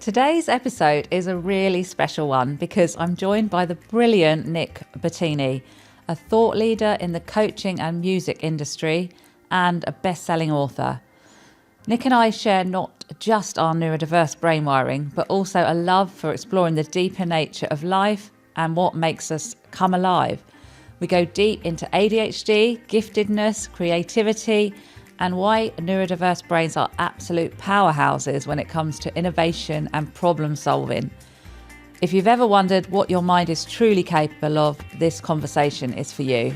Today's episode is a really special one because I'm joined by the brilliant Nick Bottini, a thought leader in the coaching and music industry and a best-selling author. Nick and I share not just our neurodiverse brain wiring, but also a love for exploring the deeper nature of life and what makes us come alive. We go deep into ADHD, giftedness, creativity, and why neurodiverse brains are absolute powerhouses when it comes to innovation and problem solving. If you've ever wondered what your mind is truly capable of, this conversation is for you.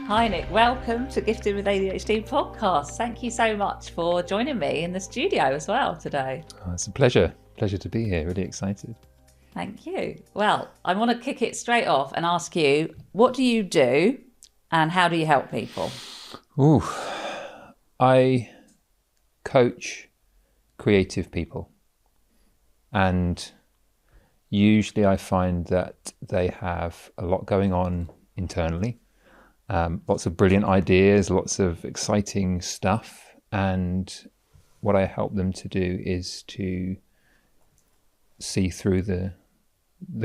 Hi Nick, welcome to Gifted With ADHD podcast. Thank you so much for joining me in the studio as well today. Oh, it's a pleasure to be here, really excited. Thank you. Well, I want to kick it straight off and ask you, what do you do and how do you help people? I coach creative people, and usually I find that they have a lot going on internally, lots of brilliant ideas, lots of exciting stuff, and what I help them to do is to see through the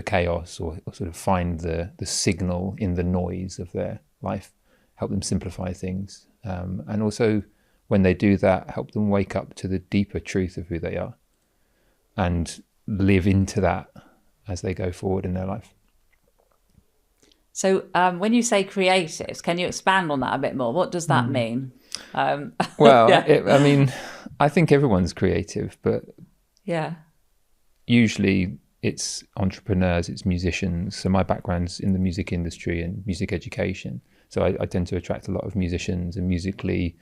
chaos or sort of find the signal in the noise of their life, help them simplify things, and also when they do that, help them wake up to the deeper truth of who they are and live into that as they go forward in their life. So when you say creatives, can you expand on that a bit more? What does that mean? Well, yeah. I think everyone's creative, but yeah, usually it's entrepreneurs, it's musicians. So my background's in the music industry and music education. So I tend to attract a lot of musicians and musically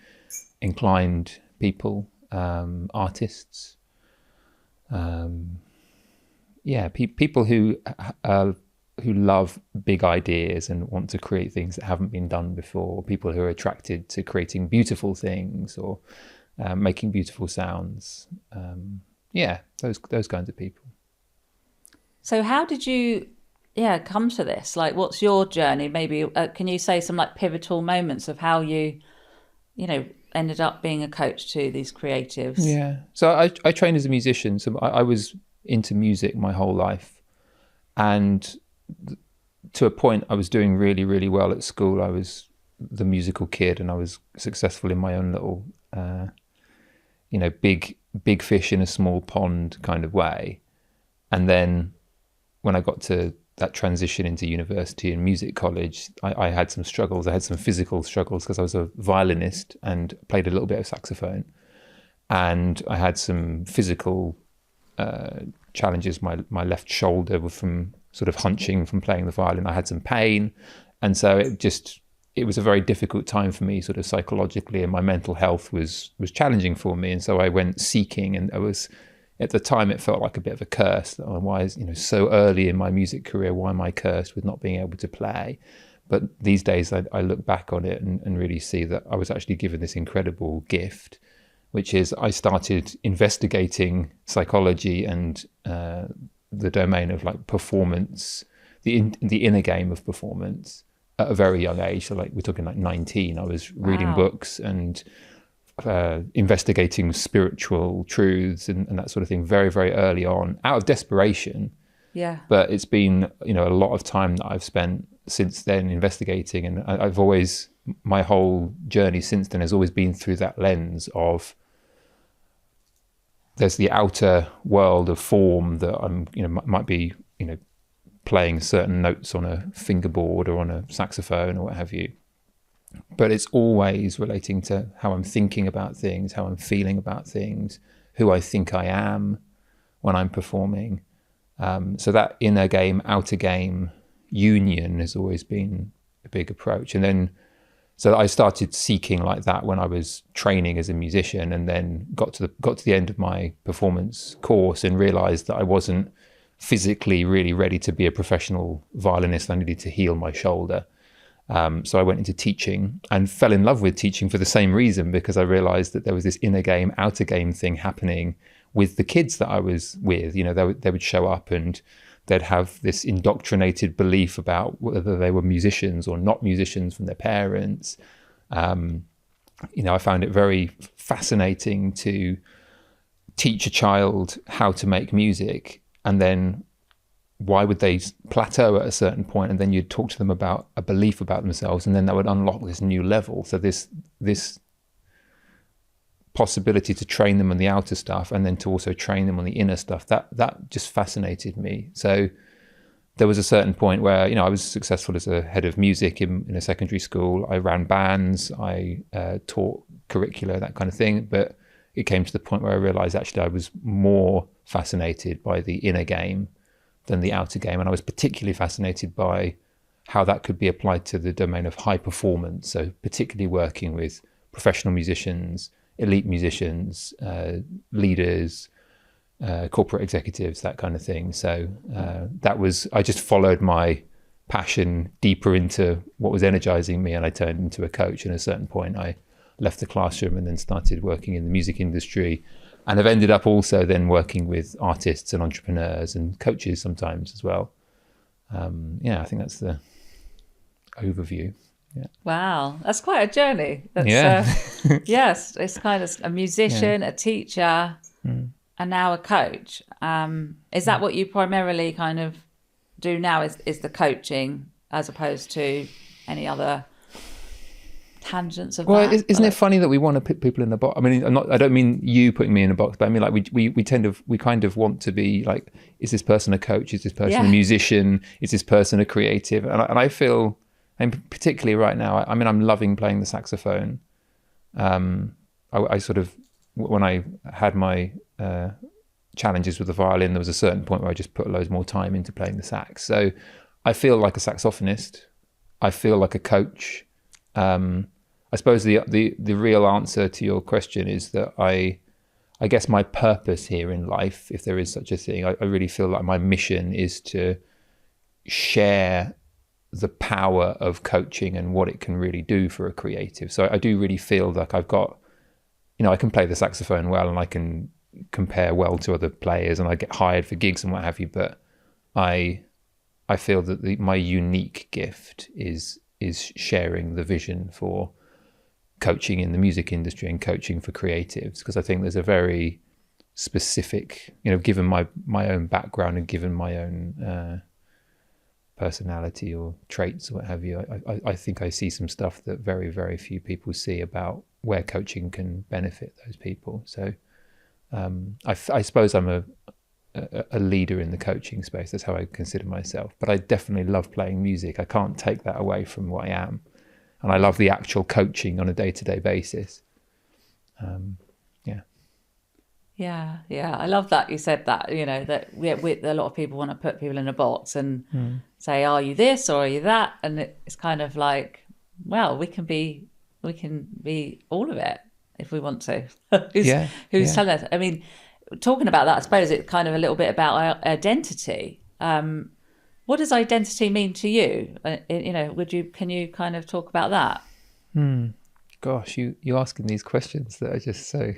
inclined people, artists. People who love big ideas and want to create things that haven't been done before. People who are attracted to creating beautiful things or making beautiful sounds. Those kinds of people. So how did you come to this? Like, what's your journey? Maybe can you say some like pivotal moments of how you ended up being a coach to these creatives? Yeah. So I trained as a musician. So I was into music my whole life. And to a point, I was doing really, really well at school. I was the musical kid and I was successful in my own little, big fish in a small pond kind of way. And then when I got to that transition into university and music college, I had some struggles. I had some physical struggles because I was a violinist and played a little bit of saxophone. And I had some physical challenges. My left shoulder from sort of hunching from playing the violin. I had some pain. And so it was a very difficult time for me sort of psychologically, and my mental health was challenging for me. And so I went seeking, and at the time, it felt like a bit of a curse. Why is, so early in my music career, why am I cursed with not being able to play? But these days, I look back on it and really see that I was actually given this incredible gift, which is I started investigating psychology and the domain of like performance, the inner game of performance at a very young age. So like we're talking like 19, I was reading books and investigating spiritual truths and that sort of thing very, very early on, out of desperation. Yeah. But it's been, a lot of time that I've spent since then investigating, and I've always, my whole journey since then has always been through that lens of there's the outer world of form that I'm, might be, playing certain notes on a fingerboard or on a saxophone or what have you. But it's always relating to how I'm thinking about things, how I'm feeling about things, who I think I am when I'm performing. So that inner game, outer game union has always been a big approach. And then, so I started seeking like that when I was training as a musician, and then got to the end of my performance course and realized that I wasn't physically really ready to be a professional violinist. I needed to heal my shoulder. So I went into teaching and fell in love with teaching for the same reason, because I realized that there was this inner game, outer game thing happening with the kids that I was with. They would show up and they'd have this indoctrinated belief about whether they were musicians or not musicians from their parents. I found it very fascinating to teach a child how to make music, and then why would they plateau at a certain point, and then you'd talk to them about a belief about themselves, and then that would unlock this new level. So this possibility to train them on the outer stuff and then to also train them on the inner stuff, that just fascinated me. So there was a certain point where, I was successful as a head of music in a secondary school. I ran bands, I taught curricula, that kind of thing. But it came to the point where I realized actually I was more fascinated by the inner game than the outer game. And I was particularly fascinated by how that could be applied to the domain of high performance. So particularly working with professional musicians, elite musicians, leaders, corporate executives, that kind of thing. So I just followed my passion deeper into what was energizing me, and I turned into a coach. And at a certain point I left the classroom and then started working in the music industry, and have ended up also then working with artists and entrepreneurs and coaches sometimes as well. I think that's the overview. Yeah. Wow, that's quite a journey. Yes, it's kind of a musician, a teacher, and now a coach. Is that what you primarily kind of do now, is the coaching, as opposed to any other tangents of that? Isn't it funny that we want to put people in a box? I mean, I don't mean you putting me in a box, but I mean, like we kind of want to be like, is this person a coach? Is this person a musician? Is this person a creative? And I feel, and particularly right now, I mean, I'm loving playing the saxophone. I sort of, when I had my challenges with the violin, there was a certain point where I just put loads more time into playing the sax. So I feel like a saxophonist. I feel like a coach. I suppose the real answer to your question is that I guess my purpose here in life, if there is such a thing, I really feel like my mission is to share the power of coaching and what it can really do for a creative. So I do really feel like I've got, I can play the saxophone well, and I can compare well to other players, and I get hired for gigs and what have you. But I feel that my unique gift is sharing the vision for coaching in the music industry and coaching for creatives, because I think there's a very specific, given my own background and given my own personality or traits or what have you, I think I see some stuff that very, very few people see about where coaching can benefit those people. So I suppose I'm a leader in the coaching space. That's how I consider myself. But I definitely love playing music. I can't take that away from what I am. And I love the actual coaching on a day-to-day basis. Yeah. I love that you said that, that a lot of people want to put people in a box and say, are you this or are you that? And it's kind of like, well, we can be all of it if we want to. Who's telling us? I mean, talking about that, I suppose it's kind of a little bit about our identity. What does identity mean to you? Can you kind of talk about that? Gosh, you asking these questions that are just so.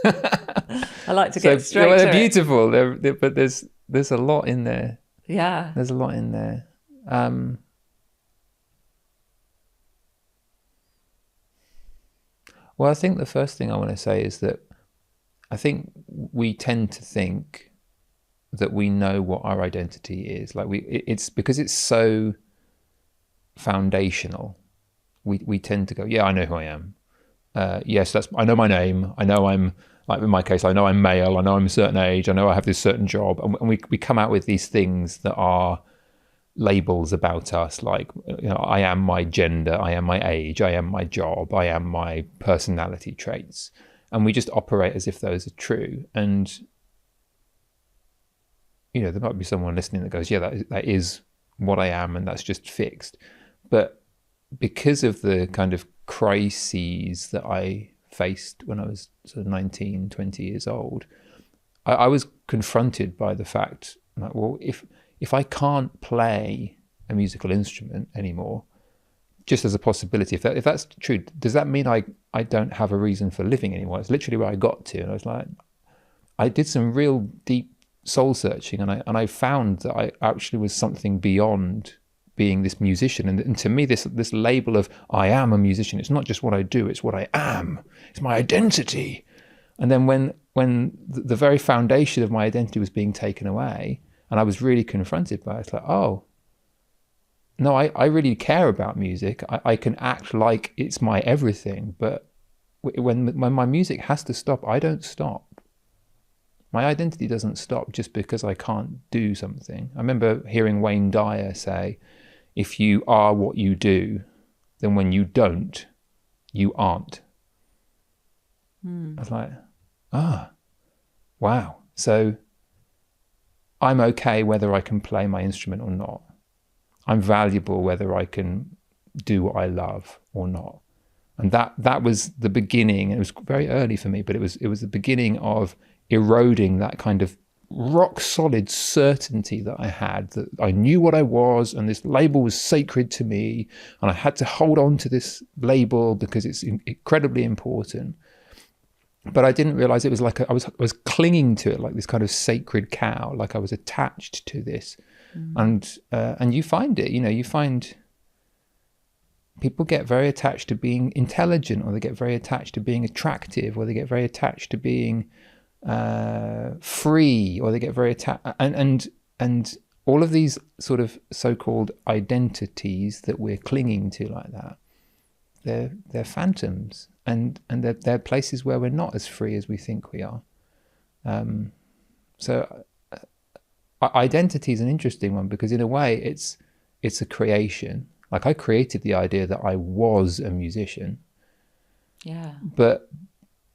I like to get straight to they're beautiful. But there's a lot in there. Yeah, there's a lot in there. Well, I think the first thing I want to say is that I think we tend to think that we know what our identity is. Like it's because it's so foundational. We tend to go, yeah, I know who I am. Yes, I know my name. I know I'm, like in my case, I know I'm male. I know I'm a certain age. I know I have this certain job. And we come out with these things that are labels about us, like, I am my gender, I am my age, I am my job, I am my personality traits. And we just operate as if those are true. And, there might be someone listening that goes, yeah, that is what I am, and that's just fixed. But because of the kind of crises that I faced when I was sort of 19, 20 years old, I was confronted by the fact, like, well, if I can't play a musical instrument anymore, just as a possibility, if that's true, does that mean I don't have a reason for living anymore? It's literally where I got to. And I was like, I did some real deep soul searching, and I found that I actually was something beyond being this musician. And to me, this label of I am a musician, it's not just what I do, it's what I am. It's my identity. And then when the very foundation of my identity was being taken away, and I was really confronted by it, it's like, oh, no, I really care about music. I can act like it's my everything, but when my music has to stop, I don't stop. My identity doesn't stop just because I can't do something. I remember hearing Wayne Dyer say, if you are what you do, then when you don't, you aren't. I was like, wow. So I'm okay whether I can play my instrument or not. I'm valuable whether I can do what I love or not. And that was the beginning. It was very early for me, but it was the beginning of eroding that kind of rock solid certainty that I had, that I knew what I was and this label was sacred to me and I had to hold on to this label because it's incredibly important. But I didn't realize it was like I was clinging to it like this kind of sacred cow, like I was attached to this. And you find it, you find people get very attached to being intelligent, or they get very attached to being attractive, or they get very attached to being free, or they get very attached, and all of these sort of so-called identities that we're clinging to like that, they're phantoms, and they're places where we're not as free as we think we are. So identity is an interesting one, because in a way it's a creation. Like, I created the idea that I was a musician. Yeah.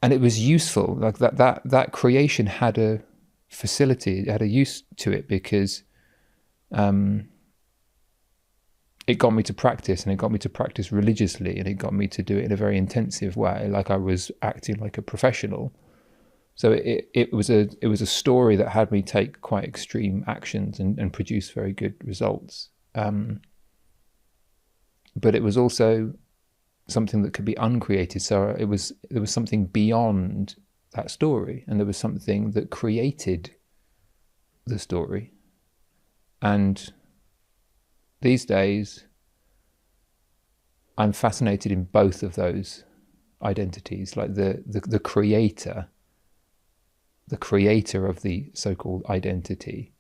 And it was useful. Like that creation had a facility, it had a use to it, because it got me to practice, and it got me to practice religiously, and it got me to do it in a very intensive way, like I was acting like a professional. So it was a story that had me take quite extreme actions and produce very good results. But it was also something that could be uncreated. So there was something beyond that story, and there was something that created the story. And these days, I'm fascinated in both of those identities, like the creator of the so-called identity,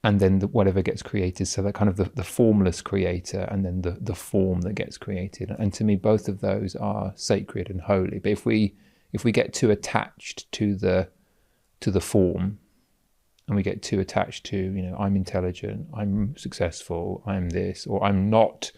and then whatever gets created. So that kind of the formless creator, and then the form that gets created. And to me, both of those are sacred and holy. But if we get too attached to the form, and we get too attached to, I'm intelligent, I'm successful, I'm this, or I'm not,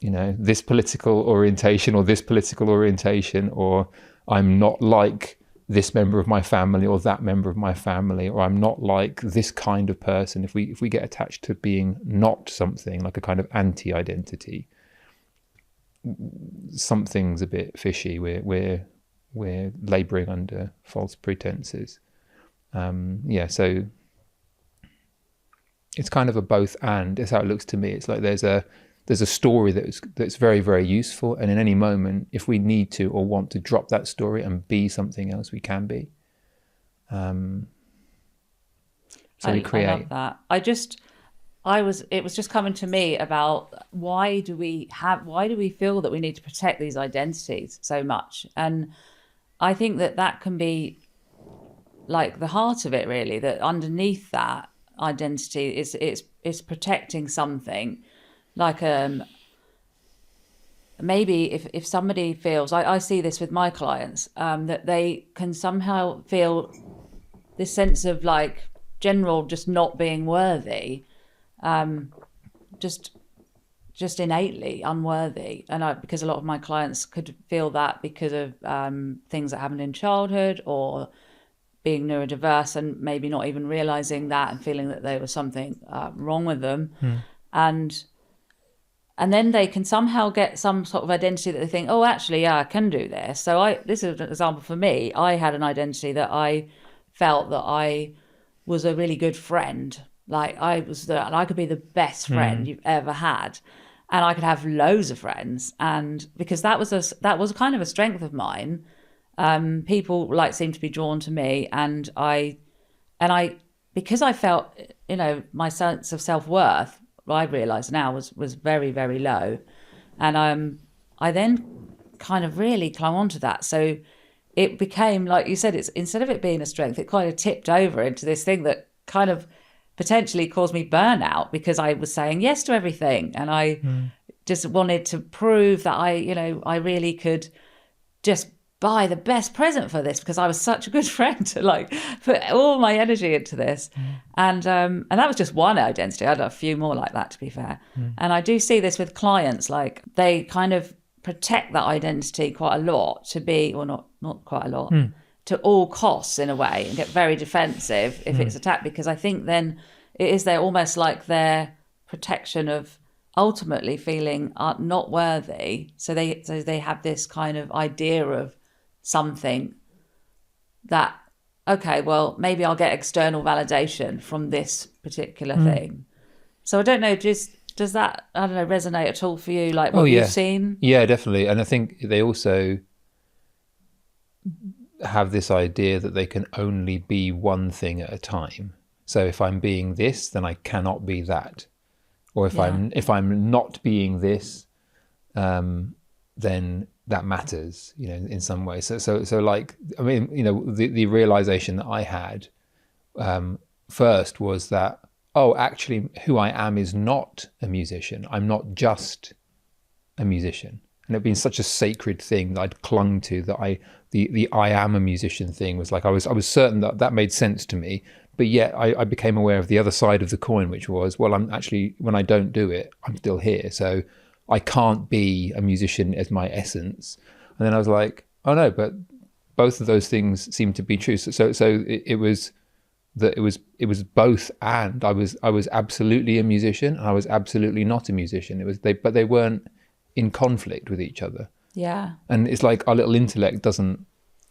this political orientation or this political orientation, or I'm not like this member of my family or that member of my family, or I'm not like this kind of person. If we get attached to being not something, like a kind of anti-identity, something's a bit fishy. We're labouring under false pretenses. So it's kind of a both and. It's how it looks to me. It's like there's a story that's very, very useful, and in any moment, if we need to or want to drop that story and be something else, we can be. So we create. I love that. It was just coming to me about why do we feel that we need to protect these identities so much? And I think that can be like the heart of it, really, that underneath that identity is protecting something. Like maybe if somebody feels, I see this with my clients, that they can somehow feel this sense of like general just not being worthy, just innately unworthy. And because a lot of my clients could feel that because of things that happened in childhood, or being neurodiverse and maybe not even realizing that, and feeling that there was something wrong with them. And then they can somehow get some sort of identity that they think, oh, actually, yeah, I can do this. So this is an example for me. I had an identity that I felt that I was a really good friend. Like and I could be the best friend you've ever had. And I could have loads of friends. And because that was kind of a strength of mine, people seemed to be drawn to me, and I because I felt, my sense of self-worth, I realise now was very, very low. And I then kind of really clung on to that. So it became, like you said, it's instead of it being a strength, it kind of tipped over into this thing that kind of potentially caused me burnout, because I was saying yes to everything. And I just wanted to prove that I really could just buy the best present for this, because I was such a good friend to like put all my energy into this. And that was just one identity. I had a few more like that, to be fair. And I do see this with clients, like they kind of protect that identity quite a lot to be, or not quite a lot, to all costs in a way, and get very defensive if it's attacked, because I think then it is their almost like their protection of ultimately feeling not worthy. So they have this kind of idea of something that, okay, well, maybe I'll get external validation from this particular thing. So I don't know, does that, I don't know, resonate at all for you, like what you've seen? Yeah, definitely. And I think they also have this idea that they can only be one thing at a time. So if I'm being this, then I cannot be that. Or if I'm not being this, then that matters, in some way. So like, I mean, the realization that I had first was that, actually who I am is not a musician. I'm not just a musician. And it'd been such a sacred thing that I'd clung to, that the I am a musician thing was like, I was certain that made sense to me. But yet I became aware of the other side of the coin, which was, well, I'm actually, when I don't do it, I'm still here. So I can't be a musician as my essence. And then I was like, oh no, but both of those things seem to be true. So it was that it was both, and I was absolutely a musician and I was absolutely not a musician. But they weren't in conflict with each other. Yeah. And it's like our little intellect doesn't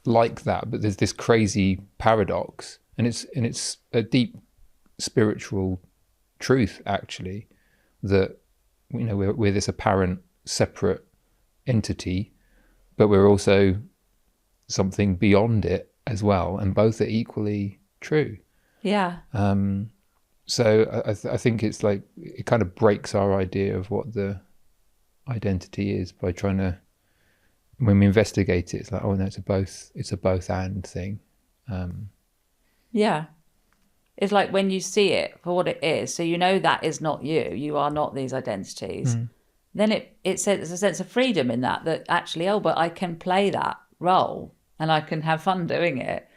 like that, but there's this crazy paradox, and it's a deep spiritual truth, actually, that we're this apparent separate entity, but we're also something beyond it as well, and both are equally true. Yeah. So I think it's like, it kind of breaks our idea of what the identity is by trying to, when we investigate it, it's like, oh no, it's a both and thing. Yeah. It's like when you see it for what it is, so that is not you are not these identities, then it's a sense of freedom in that actually, but I can play that role and I can have fun doing it.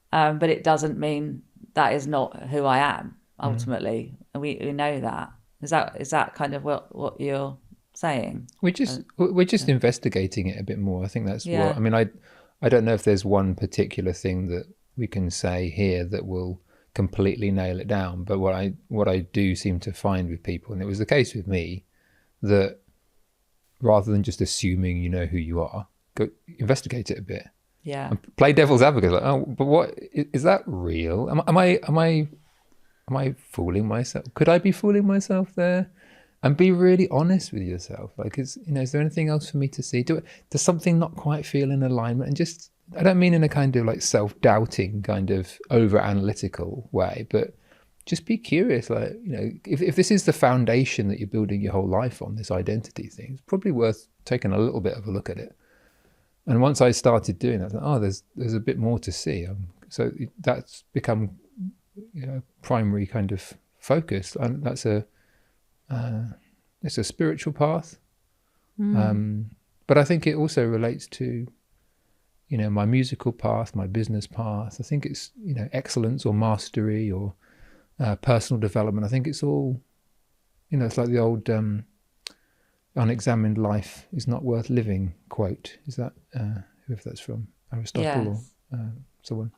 But it doesn't mean that is not who I am ultimately. And we know that. Is that kind of what you're saying? We're just investigating it a bit more. I think that's what, I mean, I don't know if there's one particular thing that we can say here that will completely nail it down, but what I do seem to find with people, and it was the case with me, that rather than just assuming you know who you are, go investigate it a bit. Yeah. And play devil's advocate, like, but what is that real? Am I fooling myself? Could I be fooling myself there? And be really honest with yourself. Like, is there anything else for me to see? Does something not quite feel in alignment? And just, I don't mean in a kind of like self-doubting kind of over-analytical way, but just be curious. Like, if this is the foundation that you're building your whole life on, this identity thing, it's probably worth taking a little bit of a look at it. And once I started doing that, I thought, there's a bit more to see. So that's become primary kind of focus. And that's it's a spiritual path. But I think it also relates to, my musical path, my business path. I think it's, excellence or mastery or personal development. I think it's all, it's like the old unexamined life is not worth living quote. Is that, whoever that's from, Aristotle or someone?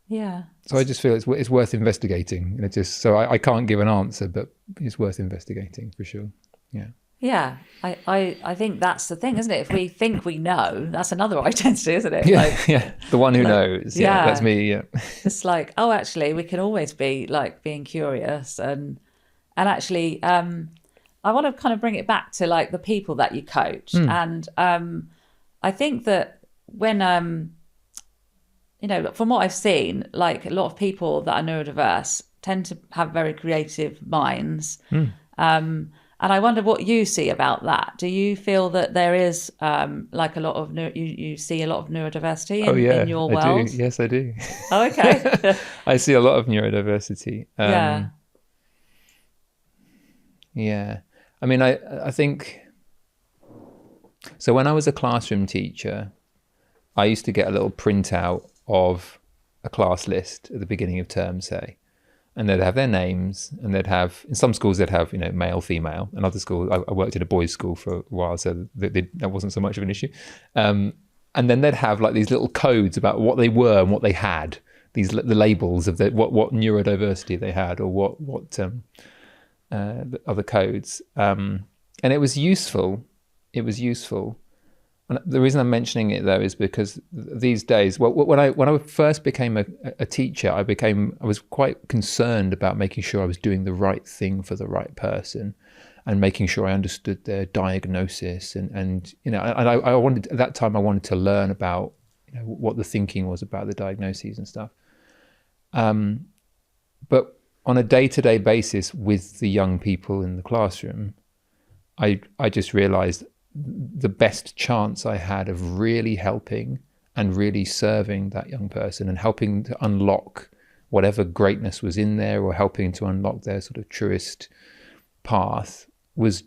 Yeah. So I just feel it's worth investigating. So I can't give an answer, but it's worth investigating for sure. Yeah. Yeah. I think that's the thing, isn't it? If we think we know, that's another identity, isn't it? Yeah. The one who knows. Yeah. That's me. Yeah. It's like, actually, we can always be like being curious and actually, I want to kind of bring it back to like the people that you coach. And I think that when, from what I've seen, like a lot of people that are neurodiverse tend to have very creative minds. And I wonder what you see about that. Do you feel that there is like a lot of you see a lot of neurodiversity in your world? I do. Yes, I do. Oh, okay. I see a lot of neurodiversity. Yeah. Yeah. I mean, I think, so when I was a classroom teacher, I used to get a little printout of a class list at the beginning of term, say, and they'd have their names, and they'd have, in some schools they'd have, male, female. In other schools, I worked at a boys' school for a while, so that wasn't so much of an issue. And then they'd have like these little codes about what they were and what they had, the labels of what neurodiversity they had, or what the other codes. And it was useful. And the reason I'm mentioning it though is because these days, when I first became a teacher, I was quite concerned about making sure I was doing the right thing for the right person, and making sure I understood their diagnosis, and I wanted, at that time I wanted to learn about what the thinking was about the diagnoses and stuff. But on a day-to-day basis with the young people in the classroom, I just realized the best chance I had of really helping and really serving that young person and helping to unlock whatever greatness was in there, or helping to unlock their sort of truest path, was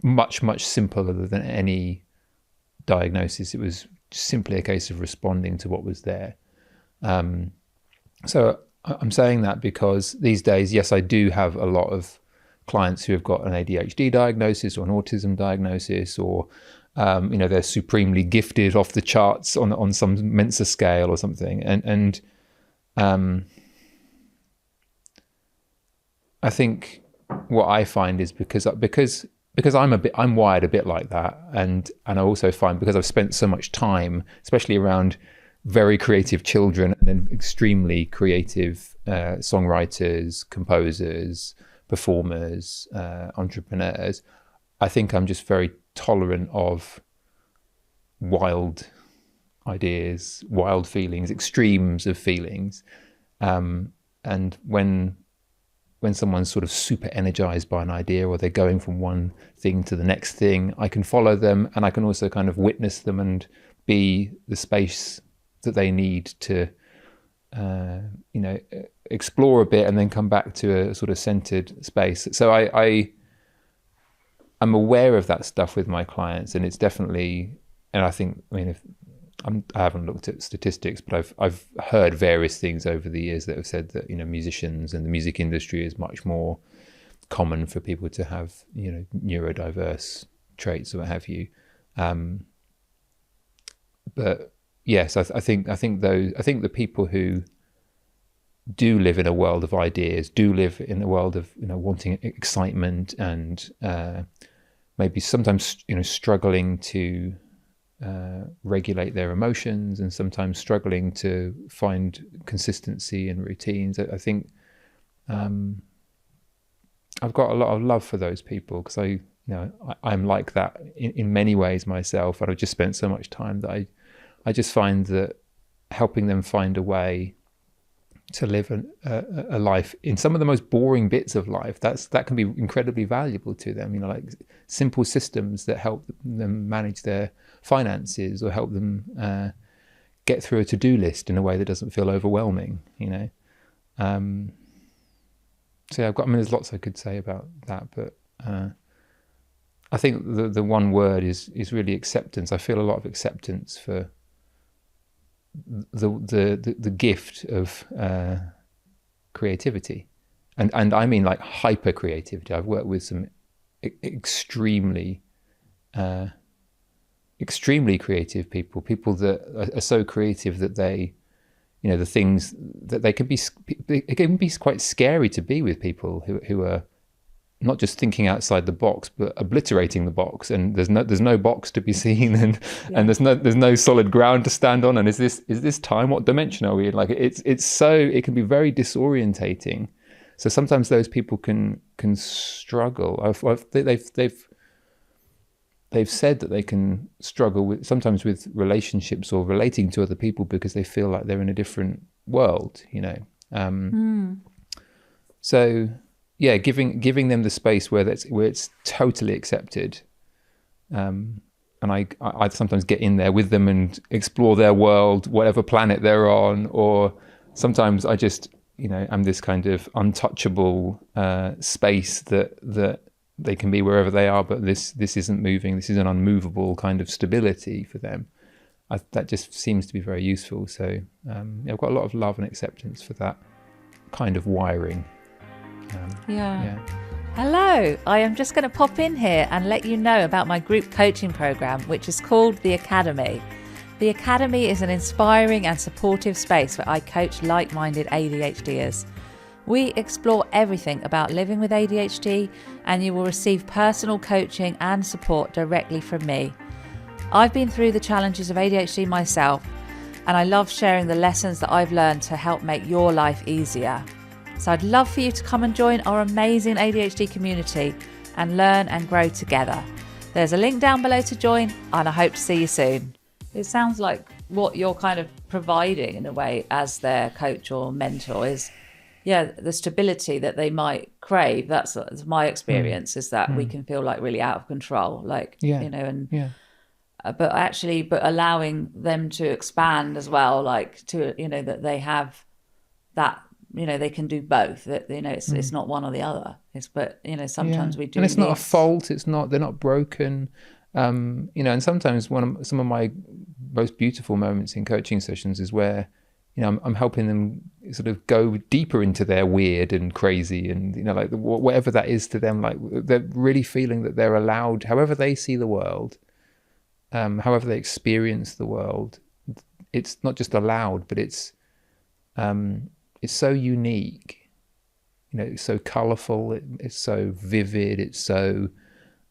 much, much simpler than any diagnosis. It was simply a case of responding to what was there. So I'm saying that because these days, yes, I do have a lot of clients who have got an ADHD diagnosis or an autism diagnosis, or they're supremely gifted off the charts on some Mensa scale or something, and I think what I find is because I'm wired a bit like that, and I also find, because I've spent so much time, especially around very creative children and then extremely creative songwriters, composers, performers, entrepreneurs, I think I'm just very tolerant of wild ideas, wild feelings, extremes of feelings. And when someone's sort of super energized by an idea, or they're going from one thing to the next thing, I can follow them, and I can also kind of witness them and be the space that they need to explore a bit and then come back to a sort of centered space. So I'm aware of that stuff with my clients, and it's definitely, and I think, I haven't looked at statistics, but I've heard various things over the years that have said that, musicians and the music industry is much more common for people to have, neurodiverse traits or what have you. But yes, I think the people who do live in a world of ideas, do live in a world of wanting excitement, and maybe sometimes struggling to regulate their emotions, and sometimes struggling to find consistency in routines. I think I've got a lot of love for those people, because I'm like that in many ways myself, and I've just spent so much time that I just find that helping them find a way to live a life in some of the most boring bits of life, that can be incredibly valuable to them. Like simple systems that help them manage their finances, or help them get through a to-do list in a way that doesn't feel overwhelming. So yeah, there's lots I could say about that, but I think the one word is really acceptance. I feel a lot of acceptance for the gift of creativity, and I mean like hyper creativity. I've worked with some extremely creative people that are so creative that they, the things that it can be quite scary to be with people who are not just thinking outside the box, but obliterating the box, and there's no box to be seen, and there's no solid ground to stand on, and is this time, what dimension are we in? Like it can be very disorientating. So sometimes those people can struggle. they've said that they can struggle with sometimes with relationships or relating to other people because they feel like they're in a different world, you know. So yeah, giving them the space where it's totally accepted. And I sometimes get in there with them and explore their world, whatever planet they're on, or sometimes I just, you know, I'm this kind of untouchable space that they can be wherever they are, but this isn't moving. This is an unmovable kind of stability for them. That just seems to be very useful. So I've got a lot of love and acceptance for that kind of wiring. Yeah. Hello, I am just going to pop in here and let you know about my group coaching program, which is called The Academy. The Academy is an inspiring and supportive space where I coach like-minded ADHDers. We explore everything about living with ADHD, and you will receive personal coaching and support directly from me. I've been through the challenges of ADHD myself, and I love sharing the lessons that I've learned to help make your life easier. So I'd love for you to come and join our amazing ADHD community and learn and grow together. There's a link down below to join, and I hope to see you soon. It sounds like what you're kind of providing in a way as their coach or mentor is, the stability that they might crave. That's my experience, is that we can feel like really out of control, like, you know, but allowing them to expand as well, like to, you know, that they have that, you know, they can do both, that, you know, it's not one or the other. But, you know, sometimes we do. And it's not a fault. They're not broken. You know, and sometimes some of my most beautiful moments in coaching sessions is where, you know, I'm helping them sort of go deeper into their weird and crazy and, you know, like whatever that is to them, like they're really feeling that they're allowed, however they see the world, however they experience the world. It's not just allowed, but it's so unique, you know, it's so colourful, it's so vivid, it's so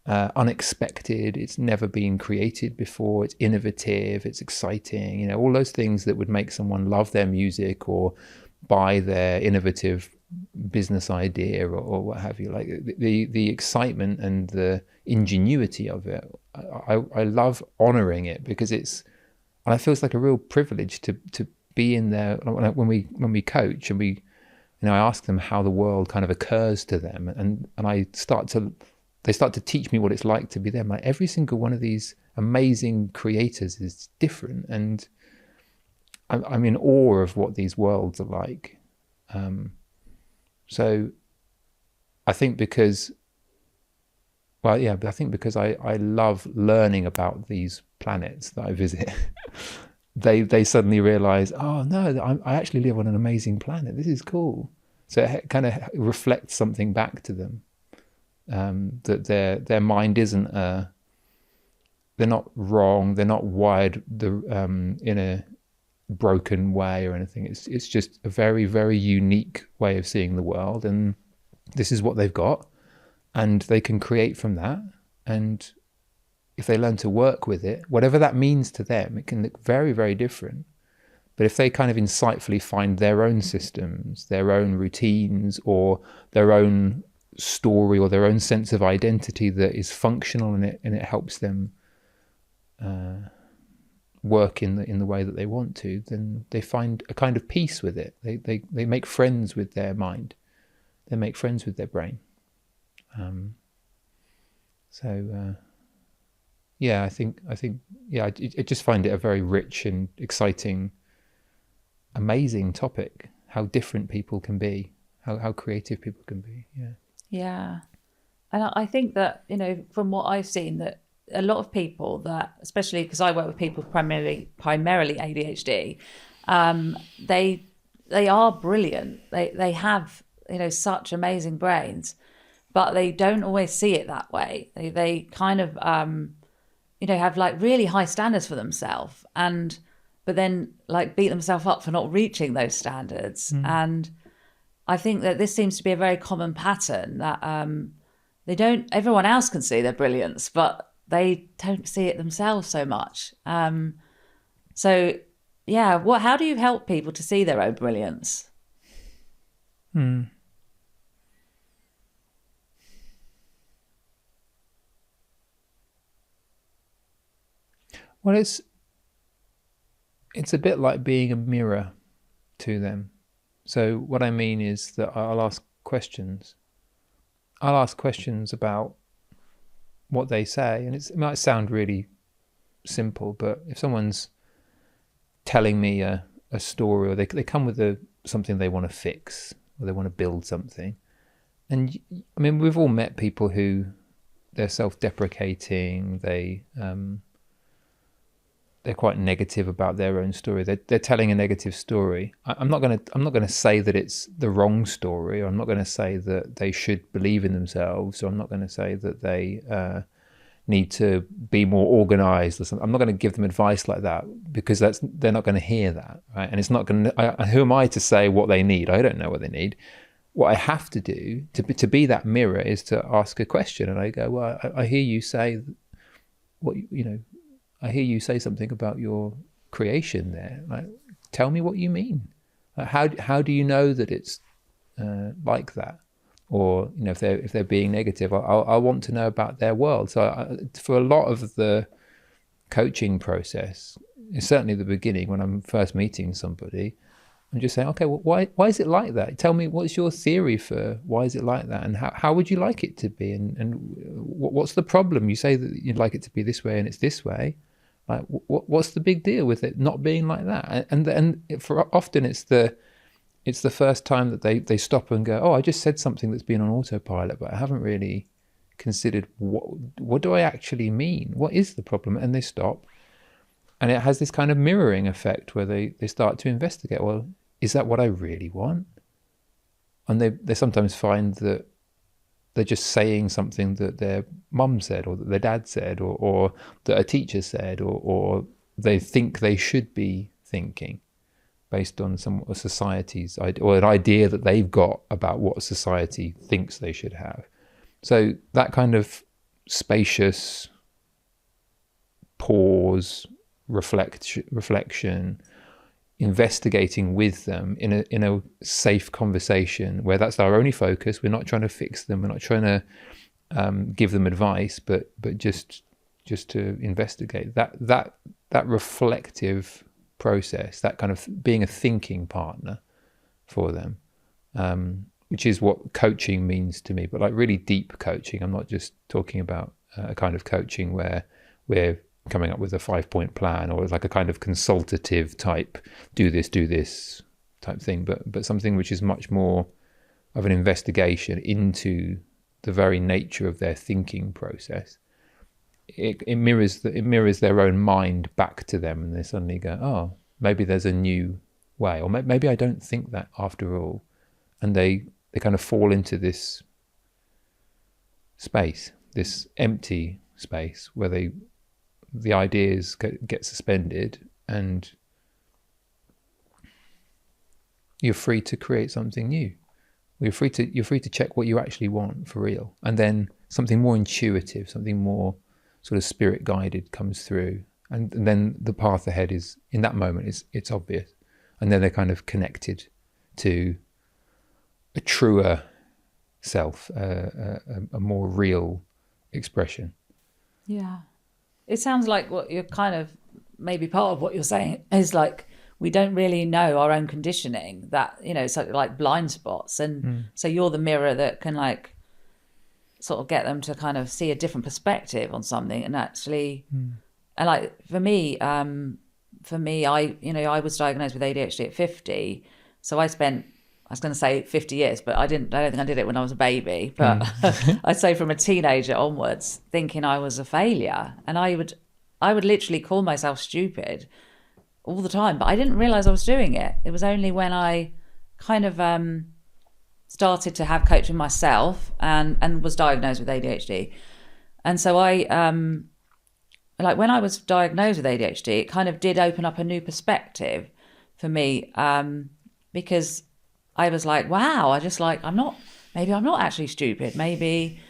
unexpected, it's never been created before, it's innovative, it's exciting, you know, all those things that would make someone love their music or buy their innovative business idea or what have you. Like the excitement and the ingenuity of it, I love honouring it, because it feels like a real privilege to be in there when we coach and we, you know, I ask them how the world kind of occurs to them, and they start to teach me what it's like to be them. Like every single one of these amazing creators is different, and I'm in awe of what these worlds are like. So I think because I love learning about these planets that I visit. They suddenly realize, oh no, I actually live on an amazing planet. This is cool. So it kind of reflects something back to them, that their mind isn't they're not wrong. They're not wired in a broken way or anything. It's just a very, very unique way of seeing the world, and this is what they've got, and they can create from that. And if they learn to work with it, whatever that means to them, it can look very, very different. But if they kind of insightfully find their own systems, their own routines, or their own story, or their own sense of identity that is functional, and it helps them work in the way that they want to, then they find a kind of peace with it. They make friends with their mind. They make friends with their brain. I think I just find it a very rich and exciting, amazing topic. How different people can be, how creative people can be. Yeah, and I think that, you know, from what I've seen, that a lot of people that, especially because I work with people primarily ADHD, they are brilliant. They have, you know, such amazing brains, but they don't always see it that way. They kind of you know, have like really high standards for themselves, but then like beat themselves up for not reaching those standards. And I think that this seems to be a very common pattern, that everyone else can see their brilliance, but they don't see it themselves so much. So yeah, how do you help people to see their own brilliance? Well, it's a bit like being a mirror to them. So what I mean is that I'll ask questions. I'll ask questions about what they say, and it might sound really simple, but if someone's telling me a story, or they come with something they want to fix, or they want to build something, and I mean, we've all met people who they're self-deprecating, they're quite negative about their own story. They're telling a negative story. I'm not gonna say that it's the wrong story, or I'm not gonna say that they should believe in themselves, or I'm not gonna say that they need to be more organized or something. I'm not going to give them advice like that, because they're not going to hear that, right? And it's not going to. Who am I to say what they need? I don't know what they need. What I have to do to be that mirror is to ask a question, and I go, well, I hear you say what I hear you say something about your creation there. Like, tell me what you mean. How do you know that it's like that? Or if they're being negative, I want to know about their world. So for a lot of the coaching process, certainly the beginning when I'm first meeting somebody, I'm just saying, okay, well, why is it like that? Tell me, what's your theory for why is it like that, and how would you like it to be, and what's the problem? You say that you'd like it to be this way and it's this way. Like, what's the big deal with it not being like that? And for often it's the first time that they stop and go, oh, I just said something that's been on autopilot, but I haven't really considered what do I actually mean? What is the problem? And they stop. And it has this kind of mirroring effect where they start to investigate, well, is that what I really want? And they sometimes find that they're just saying something that their mum said, or that their dad said, or that a teacher said, or they think they should be thinking, based on some society's or an idea that they've got about what society thinks they should have. So that kind of spacious pause, reflection, investigating with them in a safe conversation where that's our only focus. We're not trying to fix them. We're not trying to give them advice, but just to investigate that reflective process, that kind of being a thinking partner for them, which is what coaching means to me. But like really deep coaching, I'm not just talking about a kind of coaching where we're coming up with a 5-point plan, or like a kind of consultative type, do this type thing, but something which is much more of an investigation into the very nature of their thinking process. It mirrors their own mind back to them, and they suddenly go, oh, maybe there's a new way, or maybe I don't think that after all, and they kind of fall into this space, this empty space where the ideas get suspended, and you're free to create something new. You're free to check what you actually want for real, and then something more intuitive, something more sort of spirit guided comes through, and then the path ahead is, in that moment, it's obvious, and then they're kind of connected to a truer self, a more real expression. Yeah, it sounds like what you're kind of, maybe part of what you're saying is like, we don't really know our own conditioning, that, it's like blind spots, and so you're the mirror that can like sort of get them to kind of see a different perspective on something, and actually and like for me I was diagnosed with ADHD at 50, so I was going to say 50 years, but I don't think I did it when I was a baby, but I'd say from a teenager onwards, thinking I was a failure, and I would literally call myself stupid all the time, but I didn't realize I was doing it. It was only when I kind of started to have coaching myself and was diagnosed with ADHD. And so I, like when I was diagnosed with ADHD, it kind of did open up a new perspective for me, because I was like, wow, I'm not actually stupid. Maybe,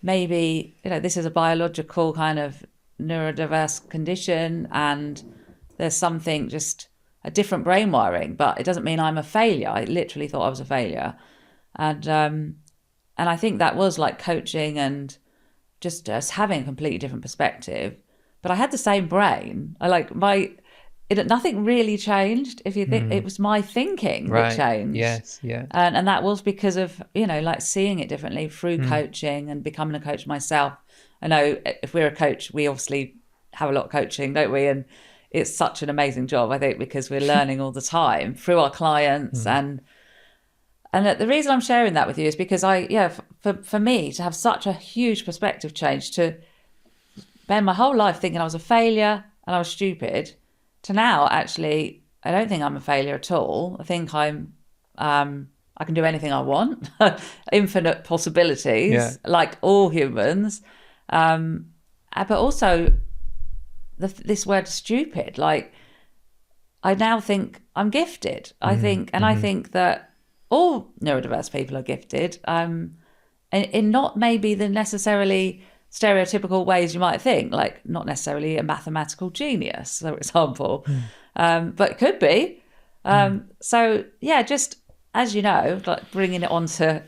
this is a biological kind of neurodiverse condition, and there's something, just a different brain wiring, but it doesn't mean I'm a failure. I literally thought I was a failure. And I think that was like coaching and just having a completely different perspective. but I had the same brain. Nothing really changed. If you think, it was my thinking that changed. Yes, yeah. And that was because of, like seeing it differently through coaching and becoming a coach myself. I know if we're a coach, we obviously have a lot of coaching, don't we? And it's such an amazing job, I think, because we're learning all the time through our clients. And the reason I'm sharing that with you is because for me to have such a huge perspective change, to spend my whole life thinking I was a failure and I was stupid, to now actually, I don't think I'm a failure at all. I think I can do anything I want, infinite possibilities, like all humans. But also this word stupid, like I now think I'm gifted. I think that all neurodiverse people are gifted, in not maybe the necessarily stereotypical ways you might think, like not necessarily a mathematical genius, for example, but it could be. So yeah, just as you know, like bringing it onto,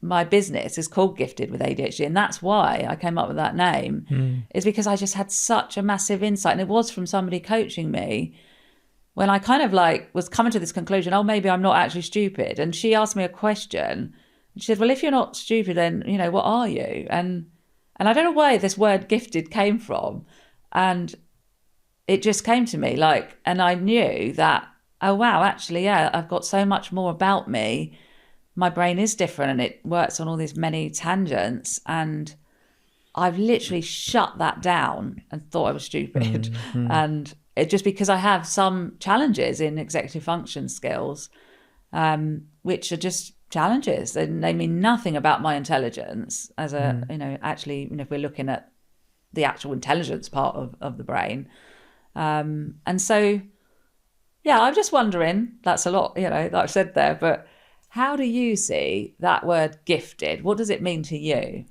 my business is called Gifted With ADHD, and that's why I came up with that name, is because I just had such a massive insight, and it was from somebody coaching me when I kind of like was coming to this conclusion, oh, maybe I'm not actually stupid. And she asked me a question. She said, well, if you're not stupid, then, what are you? And I don't know where this word gifted came from. And it just came to me and I knew that, oh, wow, actually, yeah, I've got so much more about me. My brain is different and it works on all these many tangents. And I've literally shut that down and thought I was stupid. And it just because I have some challenges in executive function skills, which are just challenges, and they mean nothing about my intelligence as actually, if we're looking at the actual intelligence part of the brain. And so, yeah, I'm just wondering, that's a lot, that I've said there, but how do you see that word gifted? What does it mean to you?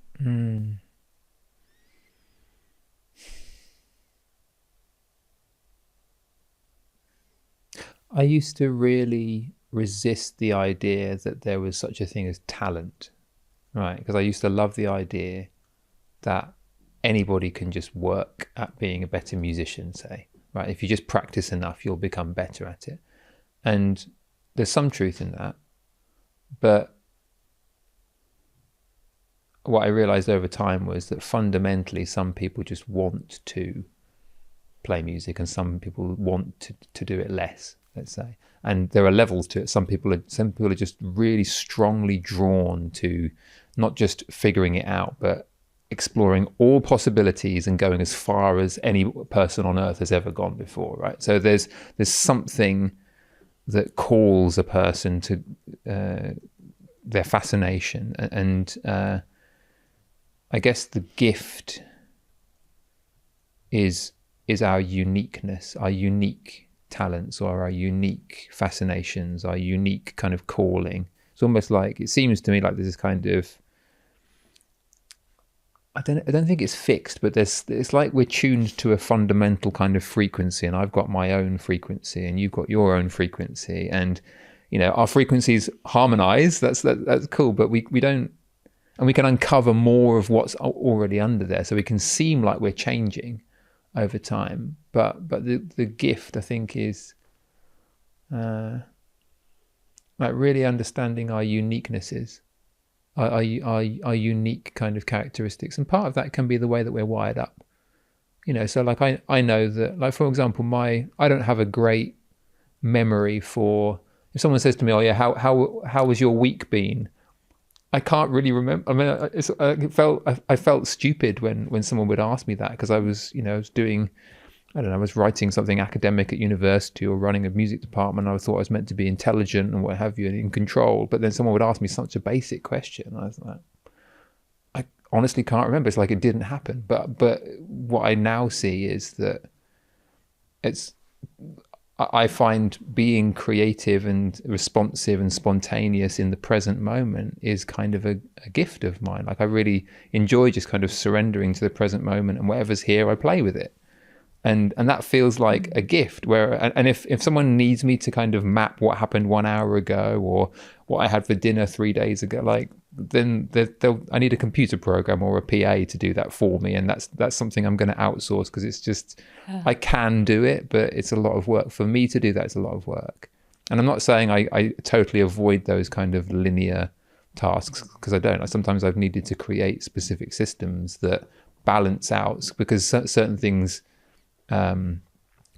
I used to really resist the idea that there was such a thing as talent, right? Because I used to love the idea that anybody can just work at being a better musician, say, right? If you just practice enough, you'll become better at it. And there's some truth in that. But what I realized over time was that fundamentally, some people just want to play music and some people want to do it less, let's say. And there are levels to it. Some people are just really strongly drawn to not just figuring it out, but exploring all possibilities and going as far as any person on earth has ever gone before, right? So there's something that calls a person to their fascination. And I guess the gift is our uniqueness, our unique talents, or our unique fascinations, our unique kind of calling. It's almost like, it seems to me like there's this kind of, I don't think it's fixed, but it's like we're tuned to a fundamental kind of frequency, and I've got my own frequency and you've got your own frequency, and our frequencies harmonize. That's cool, but we don't, and we can uncover more of what's already under there, so we can seem like we're changing over time. But the gift, I think, is like really understanding our uniquenesses, our unique kind of characteristics, and part of that can be the way that we're wired up. So like I know that, like, for example, I don't have a great memory for, if someone says to me, oh yeah, how was your week been? I can't really remember. I mean, I felt stupid when someone would ask me that, because I was, I was doing, I don't know, I was writing something academic at university or running a music department. I thought I was meant to be intelligent and what have you, and in control. But then someone would ask me such a basic question. I was like, I honestly can't remember. It's like it didn't happen. But what I now see is that I find being creative and responsive and spontaneous in the present moment is kind of a gift of mine. Like, I really enjoy just kind of surrendering to the present moment, and whatever's here, I play with it. And that feels like a gift. And if someone needs me to kind of map what happened 1 hour ago or what I had for dinner 3 days ago, like, then I need a computer program or a PA to do that for me, and that's something I'm going to outsource, because it's just I can do it, but it's a lot of work for me to do that. It's a lot of work, and I'm not saying I totally avoid those kind of linear tasks, because I don't. Sometimes I've needed to create specific systems that balance out, because certain things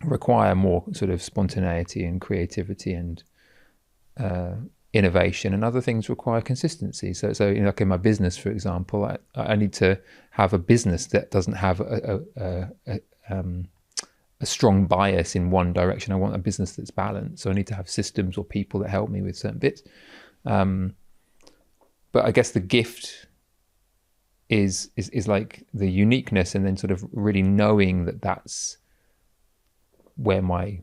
require more sort of spontaneity and creativity and innovation, and other things require consistency. So like in my business, for example, I need to have a business that doesn't have a strong bias in one direction. I want a business that's balanced. So I need to have systems or people that help me with certain bits. But I guess the gift is like the uniqueness, and then sort of really knowing that that's where my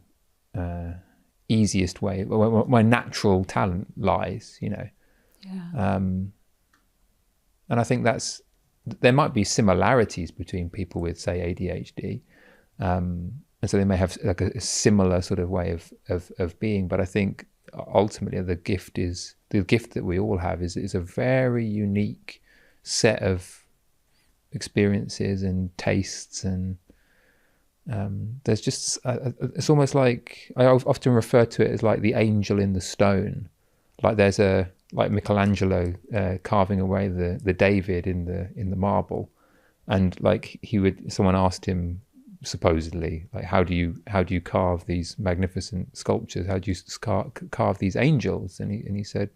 easiest way, where my natural talent lies, Yeah. And I think there might be similarities between people with, say, ADHD, and so they may have like a similar sort of way of being. But I think ultimately the gift that we all have is a very unique set of experiences and tastes, and there's just it's almost like, I often refer to it as like the angel in the stone. Like there's like Michelangelo carving away the David in the marble, and like someone asked him, supposedly, like, how do you carve these magnificent sculptures? How do you carve these angels? And he said,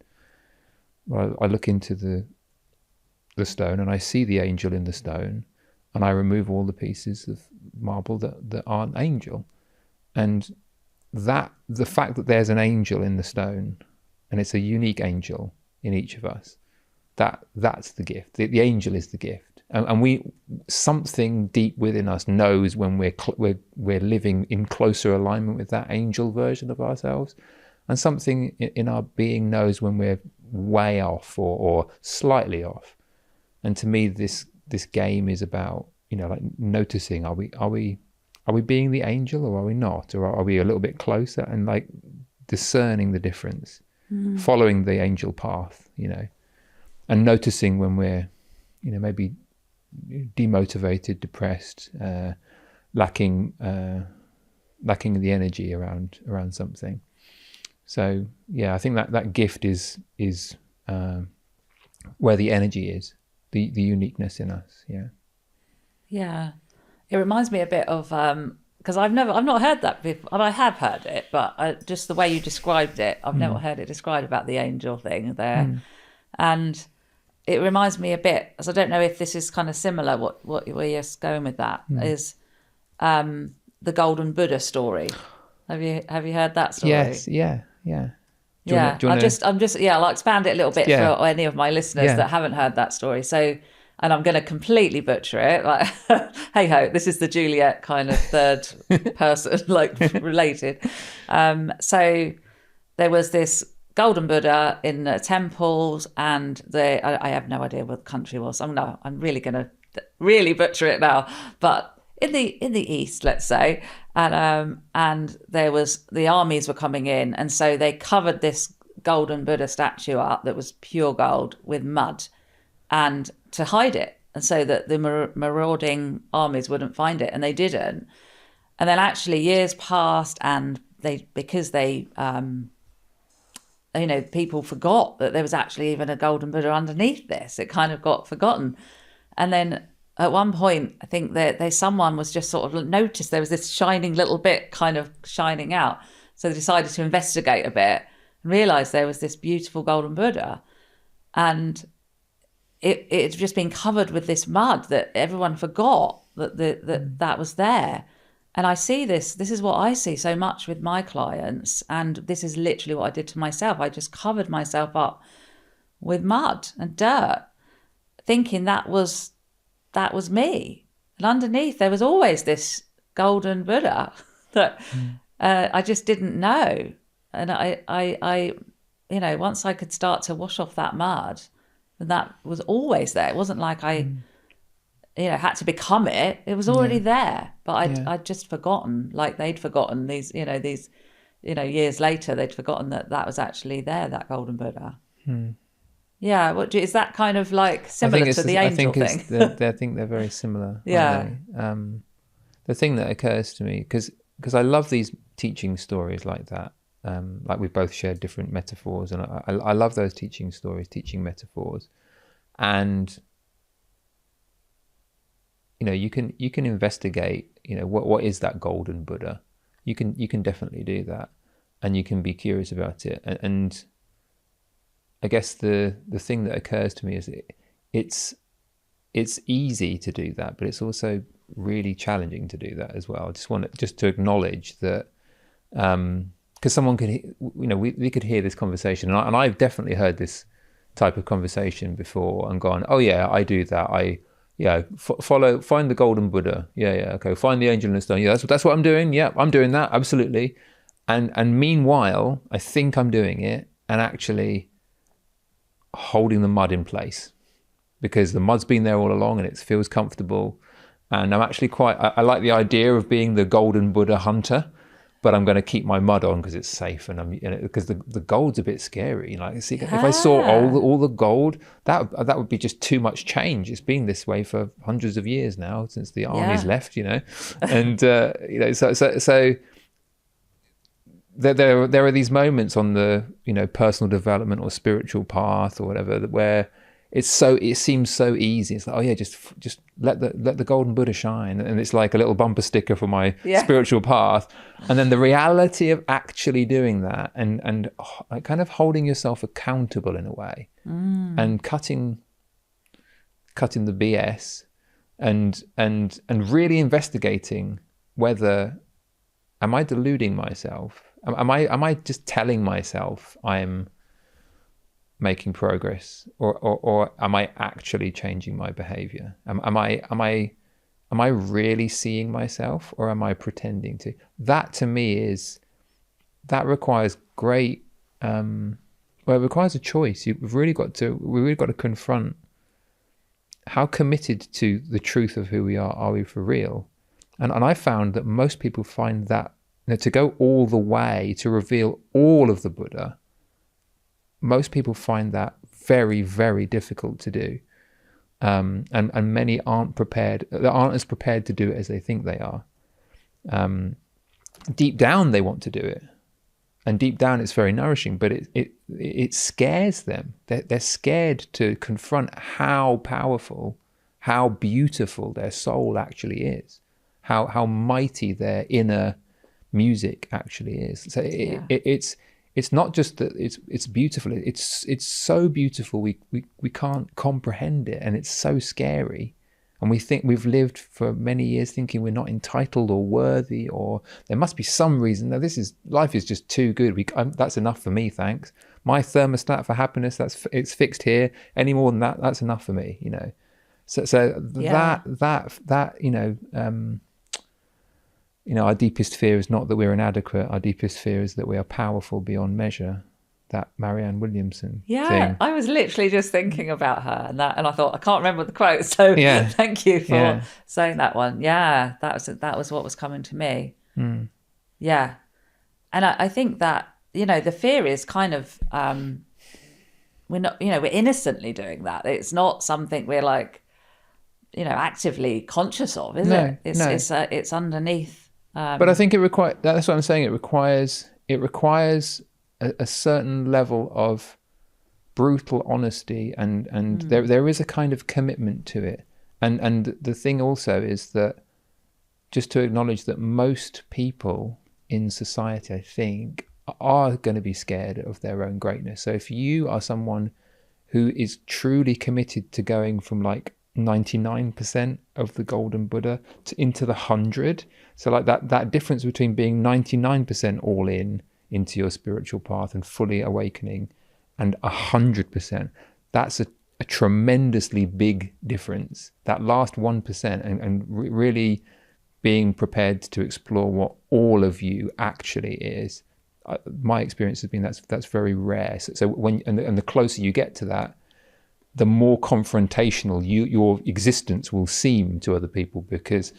well, I look into the stone and I see the angel in the stone, and I remove all the pieces of marble that aren't angel. And that the fact that there's an angel in the stone, and it's a unique angel in each of us, that's the gift. The angel is the gift, and something deep within us knows when we're living in closer alignment with that angel version of ourselves, and something in our being knows when we're way off or slightly off. And to me, this game is about, like noticing, are we being the angel, or are we not, or are we a little bit closer, and like discerning the difference, following the angel path, and noticing when we're, maybe demotivated, depressed, lacking the energy around something. So yeah, I think that gift is where the energy is, the uniqueness in us. Yeah, it reminds me a bit of because I've not heard that before. I have heard it, but just the way you described it, I've never heard it described about the angel thing there. And it reminds me a bit, so I don't know if this is kind of similar, what where you're going with that, is the Golden Buddha story. Have you heard that story? Yes, yeah. I'm just I'll expand it a little bit for any of my listeners that haven't heard that story. So, and I'm going to completely butcher it. Like, hey ho, this is the Juliet kind of third person, like related. So there was this Golden Buddha in the temples, and I have no idea what the country was. I'm really going to really butcher it now, but in the east, let's say, and there was, the armies were coming in, and so they covered this Golden Buddha statue up that was pure gold with mud, and to hide it, and so that the marauding armies wouldn't find it, and they didn't. And then actually years passed, and because people forgot that there was actually even a Golden Buddha underneath this. It kind of got forgotten, and then at one point, I think that someone was just sort of noticed there was this shining little bit kind of shining out. So they decided to investigate a bit and realised there was this beautiful Golden Buddha. And it's just been covered with this mud that everyone forgot that was there. And I see this is what I see so much with my clients. And this is literally what I did to myself. I just covered myself up with mud and dirt, thinking that was me. And underneath there was always this Golden Buddha that I just didn't know. And I once I could start to wash off that mud, and that was always there. It wasn't like had to become it. It was already there, but I'd just forgotten, like they'd forgotten these years later, they'd forgotten that was actually there, that golden Buddha. Yeah, is that kind of like similar to the angel thing? I think they're very similar. Yeah. The thing that occurs to me, because I love these teaching stories like that. Like we both shared different metaphors, and I love those teaching stories, teaching metaphors, and you can investigate. What is that golden Buddha? You can definitely do that, and you can be curious about it. And I guess the thing that occurs to me is it's easy to do that, but it's also really challenging to do that as well. I just want to acknowledge that, because someone could, we could hear this conversation, and I've definitely heard this type of conversation before and gone, oh yeah, I do that. Find the golden Buddha. Okay. Find the angel in the stone. Yeah, that's what I'm doing. Yeah, I'm doing that. Absolutely. And meanwhile, I think I'm doing it and actually holding the mud in place, because the mud's been there all along and it feels comfortable. And I'm actually I like the idea of being the golden Buddha hunter, but I'm going to keep my mud on because it's safe, and because the gold's a bit scary. If I saw all the gold, that would be just too much change. It's been this way for hundreds of years now, since the army's left, and so there are these moments on the personal development or spiritual path or whatever where it seems so easy. It's like, oh yeah, just let the golden Buddha shine, and it's like a little bumper sticker for my spiritual path. And then the reality of actually doing that and kind of holding yourself accountable in a way, and cutting the BS, and really investigating whether, am I deluding myself? Am I just telling myself I'm making progress, or am I actually changing my behavior? Am I really seeing myself, or am I pretending to? That to me requires great, it requires a choice. We've really got to confront how committed to the truth of who we are we for real? And I found that most people find that, to go all the way to reveal all of the Buddha, most people find that very, very difficult to do. And many aren't as prepared to do it as they think they are. Deep down, they want to do it. And deep down, it's very nourishing, but it scares them. They're scared to confront how powerful, how beautiful their soul actually is, how mighty their inner music actually is. So it's not just that it's beautiful. It's so beautiful we can't comprehend it, and it's so scary. And we think we've lived for many years thinking we're not entitled or worthy, or there must be some reason. No, life is just too good. That's enough for me, thanks. My thermostat for happiness, it's fixed here. Any more than that, that's enough for me. Our deepest fear is not that we're inadequate. Our deepest fear is that we are powerful beyond measure. That Marianne Williamson thing. I was literally just thinking about her and I thought, I can't remember the quote, so thank you for saying that one. Yeah, that was what was coming to me. Yeah. And I think that, the fear is kind of, we're not, we're innocently doing that. It's not something we're like, actively conscious of, is it? It's underneath. But I think that's what I'm saying. It requires a certain level of brutal honesty, and there is a kind of commitment to it. And the thing also is that, just to acknowledge that most people in society, I think, are going to be scared of their own greatness. So if you are someone who is truly committed to going from like 99% of the golden Buddha into the 100, so like that difference between being 99% all into your spiritual path and fully awakening, and 100%, that's a tremendously big difference. That last 1%, and really being prepared to explore what all of you actually is. My experience has been that's very rare. So when and the closer you get to that, the more confrontational your existence will seem to other people, because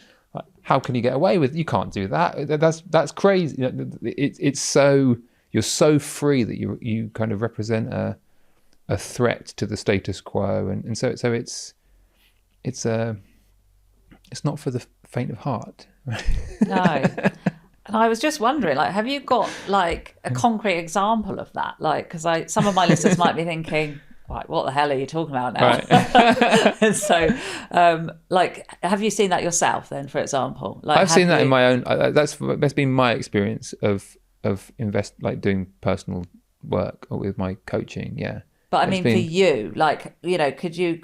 how can you get away with, you can't do that, that's crazy. It's so, you're so free that you kind of represent a threat to the status quo, and so it's not for the faint of heart. No. And I was just wondering, like, have you got like a concrete example of that? Like, because some of my listeners might be thinking, like, what the hell are you talking about now? Right. And so, like, have you seen that yourself then, for example? Like, I've seen that in my own, that's been my experience of doing personal work with my coaching. Yeah. But I mean, for you, like, you know, could you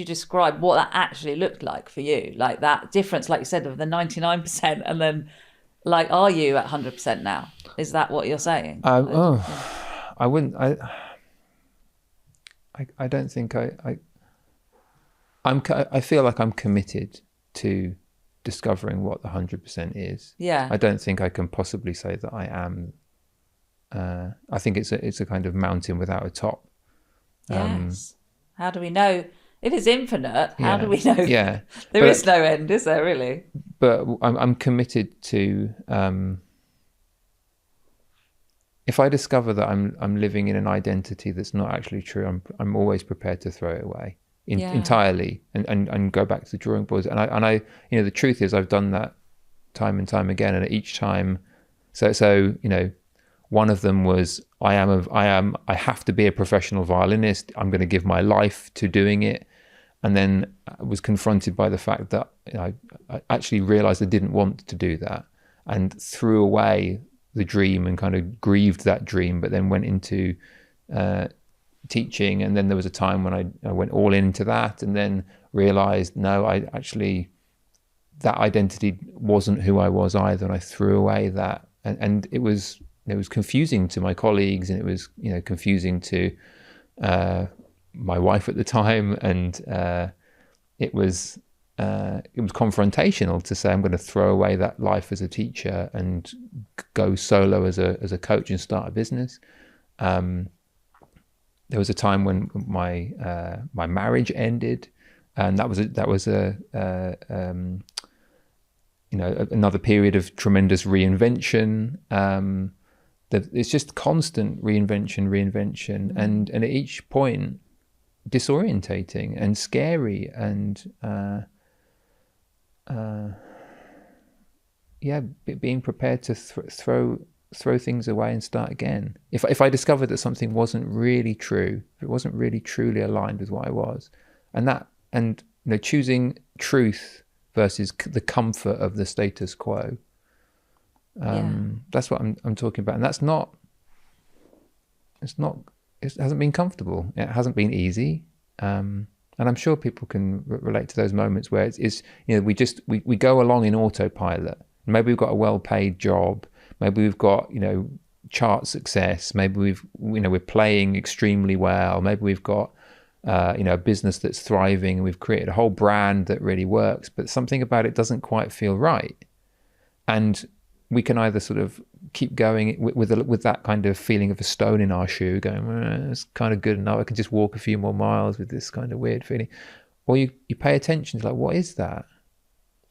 describe what that actually looked like for you? Like that difference, like you said, of the 99% and then, like, are you at 100% now? Is that what you're saying? I wouldn't, I don't think I feel like I'm committed to discovering what the 100% is. Yeah. I don't think I can possibly say that I am. I think it's a kind of mountain without a top. Yes. How do we know if it's infinite? How do we know? Yeah. There is no end, is there really? But I'm committed to. If I discover that I'm living in an identity that's not actually true, I'm always prepared to throw it away entirely and go back to the drawing boards. And I you know, the truth is I've done that time and time again, and each time, so you know, one of them was I have to be a professional violinist. I'm going to give my life to doing it. And then I was confronted by the fact that, you know, I actually realized I didn't want to do that, and threw away the dream and kind of grieved that dream, but then went into teaching. And then there was a time when I went all into that, and then realized, no, that identity wasn't who I was either. And I threw away that. And it was confusing to my colleagues, and it was, you know, confusing to my wife at the time, and it was confrontational to say I'm going to throw away that life as a teacher and go solo as a coach and start a business. There was a time when my marriage ended, and that was another period of tremendous reinvention. It's just constant reinvention, and at each point disorientating and scary, and being prepared to throw things away and start again. If I discovered that something wasn't really true, if it wasn't really truly aligned with what I was, and you know, choosing truth versus the comfort of the status quo. That's what I'm talking about, and it hasn't been comfortable. It hasn't been easy, and I'm sure people can relate to those moments where it's you know, we go along in autopilot. Maybe we've got a well-paid job. Maybe we've got, you know, chart success. Maybe we're playing extremely well. Maybe we've got a business that's thriving, and we've created a whole brand that really works. But something about it doesn't quite feel right, and we can either sort of keep going with that kind of feeling of a stone in our shoe, going, it's kind of good enough, I can just walk a few more miles with this kind of weird feeling. Or you pay attention to, like, what is that?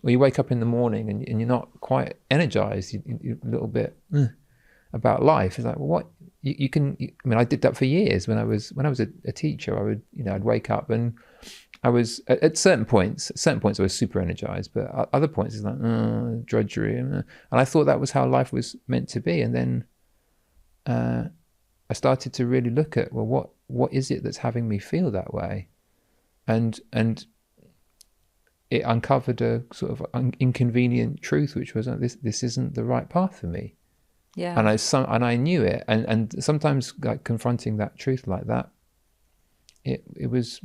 Or you wake up in the morning and you're not quite energized, you're a little bit about life. It's like, well, what you can, I mean, I did that for years when I was a teacher. I would, you know, I'd wake up and I was at certain points I was super energized, but at other points it's like drudgery, and I thought that was how life was meant to be. And then I started to really look at, well, what is it that's having me feel that way, and it uncovered a sort of inconvenient truth, which was this isn't the right path for me. Yeah. And I knew it, and sometimes, like, confronting that truth like that, it was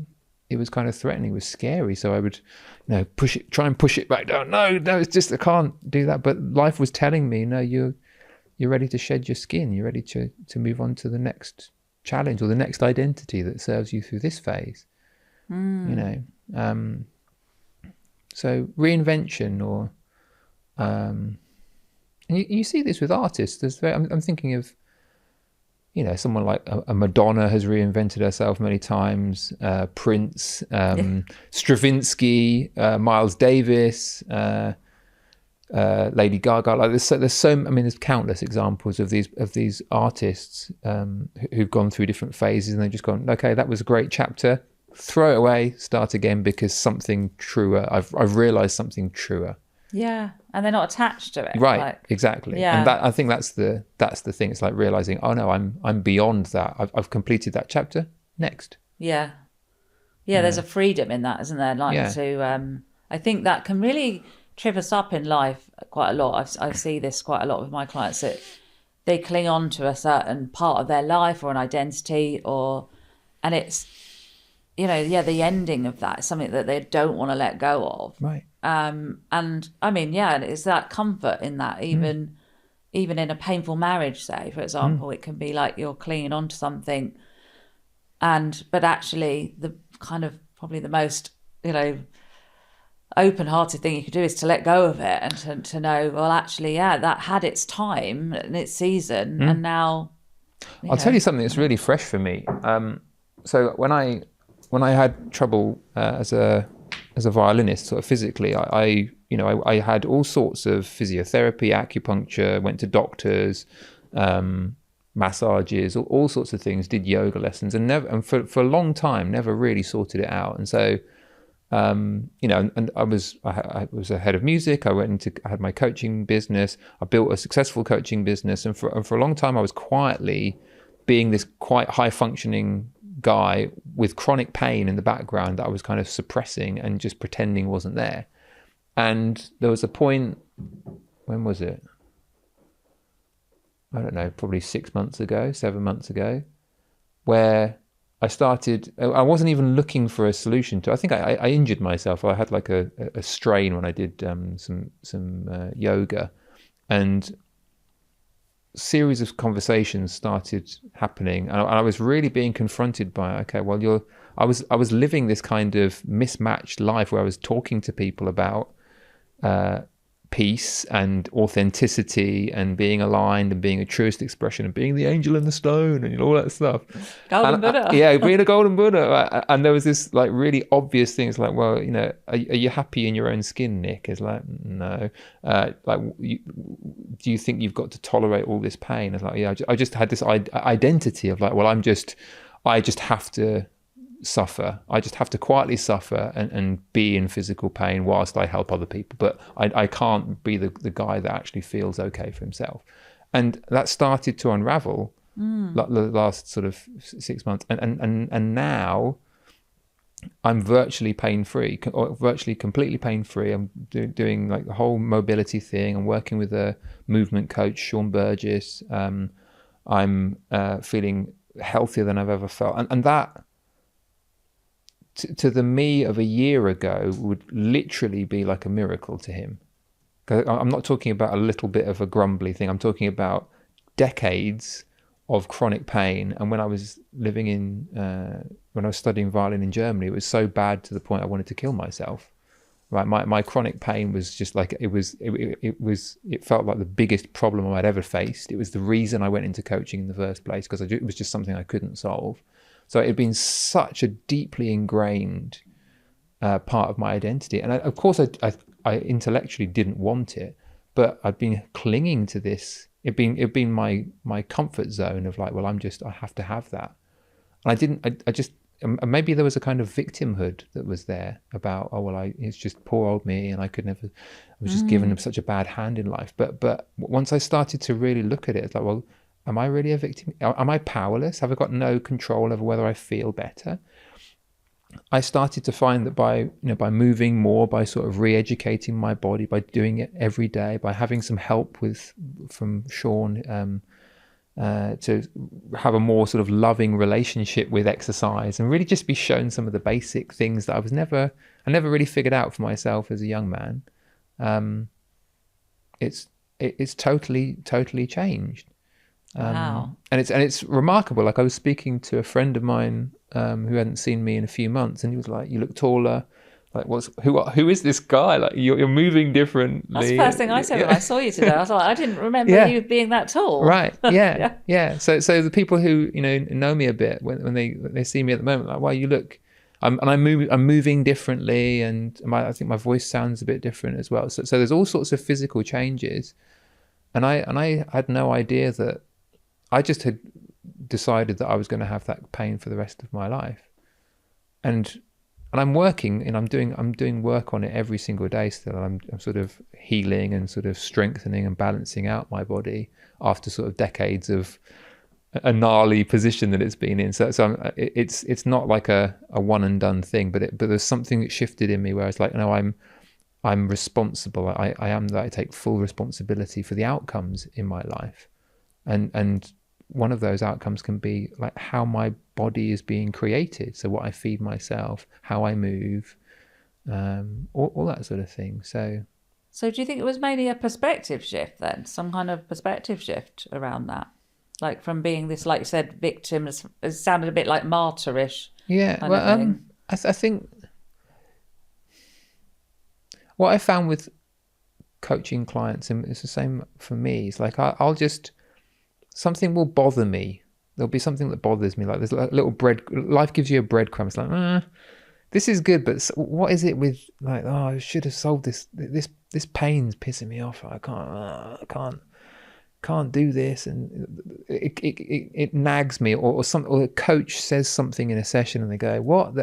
kind of threatening, it was scary. So I would, you know, try and push it back down. No, it's just, I can't do that. But life was telling me, no, you're ready to shed your skin. You're ready to move on to the next challenge or the next identity that serves you through this phase. You know, so reinvention, or and you see this with artists. I'm thinking of you know, someone like a Madonna has reinvented herself many times, Prince, Stravinsky, Miles Davis, Lady Gaga. Like there's so, I mean, there's countless examples of these artists who've gone through different phases, and they've just gone, okay, that was a great chapter, throw it away, start again, because something truer. I've realised something truer. Yeah, and they're not attached to it. Right, like, exactly. Yeah. And that, I think that's the thing. It's like realising, oh no, I'm beyond that. I've completed that chapter. Next. Yeah. There's a freedom in that, isn't there? Like to, I think that can really trip us up in life quite a lot. I see this quite a lot with my clients, that they cling on to a certain part of their life or an identity, and it's, you know, the ending of that is something that they don't want to let go of. Right. And I mean, it's that comfort in that, even in a painful marriage, say, for example, it can be like you're clinging on to something, but actually the kind of probably the most, you know, open-hearted thing you could do is to let go of it, and to know, well, actually, that had its time and its season, and now I'll tell you something that's really fresh for me. So when I had trouble as a violinist, sort of physically, I had all sorts of physiotherapy, acupuncture, went to doctors, massages, all sorts of things, did yoga lessons, and for a long time never really sorted it out. And so and I was a head of music. I had my coaching business. I built a successful coaching business, and for a long time I was quietly being this quite high functioning guy with chronic pain in the background that I was kind of suppressing and just pretending wasn't there. And there was a point, when was it? I don't know, probably 7 months ago, where I wasn't even looking for a solution to. I think I injured myself. I had like a strain when I did some yoga, and a series of conversations started happening, and I was really being confronted by, okay, well, I was living this kind of mismatched life where I was talking to people about peace and authenticity and being aligned and being a truest expression and being the angel in the stone and all that stuff. Golden Buddha. Being a golden Buddha. And there was this like really obvious thing. It's like, well, you know, are you happy in your own skin, Nick? It's like, no. Do you think you've got to tolerate all this pain? It's like, yeah, I just had this identity of like, well, I just have to suffer. I just have to quietly suffer and be in physical pain whilst I help other people. But I can't be the guy that actually feels okay for himself. And that started to unravel the last sort of 6 months. And now I'm virtually pain-free, or virtually completely pain-free. I'm doing like the whole mobility thing. I'm working with a movement coach, Sean Burgess. I'm feeling healthier than I've ever felt. And that, to the me of a year ago, would literally be like a miracle to him. I'm not talking about a little bit of a grumbly thing. I'm talking about decades of chronic pain. And when I was living when I was studying violin in Germany, it was so bad to the point I wanted to kill myself. Right, my chronic pain was just like it felt like the biggest problem I'd ever faced. It was the reason I went into coaching in the first place, because it was just something I couldn't solve. So it had been such a deeply ingrained part of my identity. And of course, I intellectually didn't want it, but I'd been clinging to this. It'd been my comfort zone of like, well, I have to have that. And maybe there was a kind of victimhood that was there about, oh, well, it's just poor old me, and I was just given such a bad hand in life. But once I started to really look at it, it's like, well, am I really a victim? Am I powerless? Have I got no control over whether I feel better? I started to find that by moving more, by sort of re-educating my body, by doing it every day, by having some help from Sean to have a more sort of loving relationship with exercise, and really just be shown some of the basic things that I never really figured out for myself as a young man. It's totally changed. Wow. And it's remarkable. Like, I was speaking to a friend of mine who hadn't seen me in a few months, and he was like, "You look taller, like, who is this guy? Like, you're moving differently. That's the first thing I said when I saw you today. I was like, I didn't remember you being that tall. Right. Yeah. So the people who, know me a bit, when they see me at the moment, like, wow, you look, I'm moving differently, and I think my voice sounds a bit different as well. So there's all sorts of physical changes, and I had no idea that. I just had decided that I was going to have that pain for the rest of my life, and I'm working, and I'm doing work on it every single day still. I'm sort of healing and sort of strengthening and balancing out my body after sort of decades of a gnarly position that it's been in. So it's not like a one and done thing, but there's something that shifted in me where it's like, no, I'm responsible. I am that I take full responsibility for the outcomes in my life, and one of those outcomes can be like how my body is being created. So what I feed myself, how I move, all that sort of thing. So do you think it was mainly a perspective shift then? Some kind of perspective shift around that? Like from being this, like you said, victim, it sounded a bit like martyrish. Yeah, well, I think what I found with coaching clients, and it's the same for me, it's like I'll just, something will bother me. There'll be something that bothers me. Like there's a little life gives you a breadcrumb. It's like, this is good, but what is it with, like, oh, I should have solved this. This pain's pissing me off. I can't do this, and it nags me. Or a coach says something in a session, and they go, what?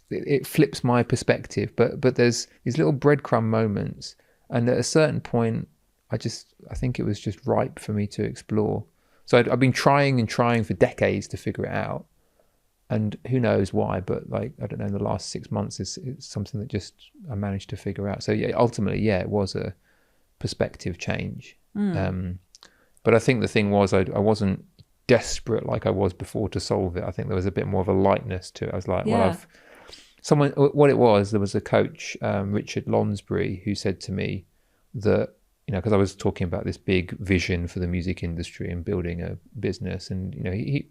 It flips my perspective. But there's these little breadcrumb moments, and at a certain point, I think it was just ripe for me to explore. So I've been trying for decades to figure it out, and who knows why, but like, I don't know, in the last 6 months it's something that just I managed to figure out. So yeah, ultimately, it was a perspective change. But I think the thing was, I wasn't desperate like I was before to solve it. I think there was a bit more of a lightness to it. I was like, what it was, there was a coach, Richard Lonsbury, who said to me that, because I was talking about this big vision for the music industry and building a business, and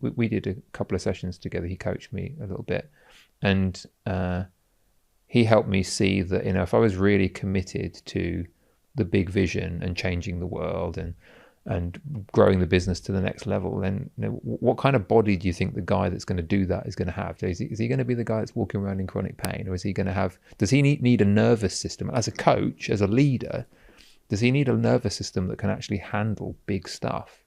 we did a couple of sessions together. He coached me a little bit, and he helped me see that if I was really committed to the big vision and changing the world and growing the business to the next level, then what kind of body do you think the guy that's going to do that is going to have? Is he going to be the guy that's walking around in chronic pain, or is he going to have? Does he need a nervous system as a coach, as a leader? Does he need a nervous system that can actually handle big stuff?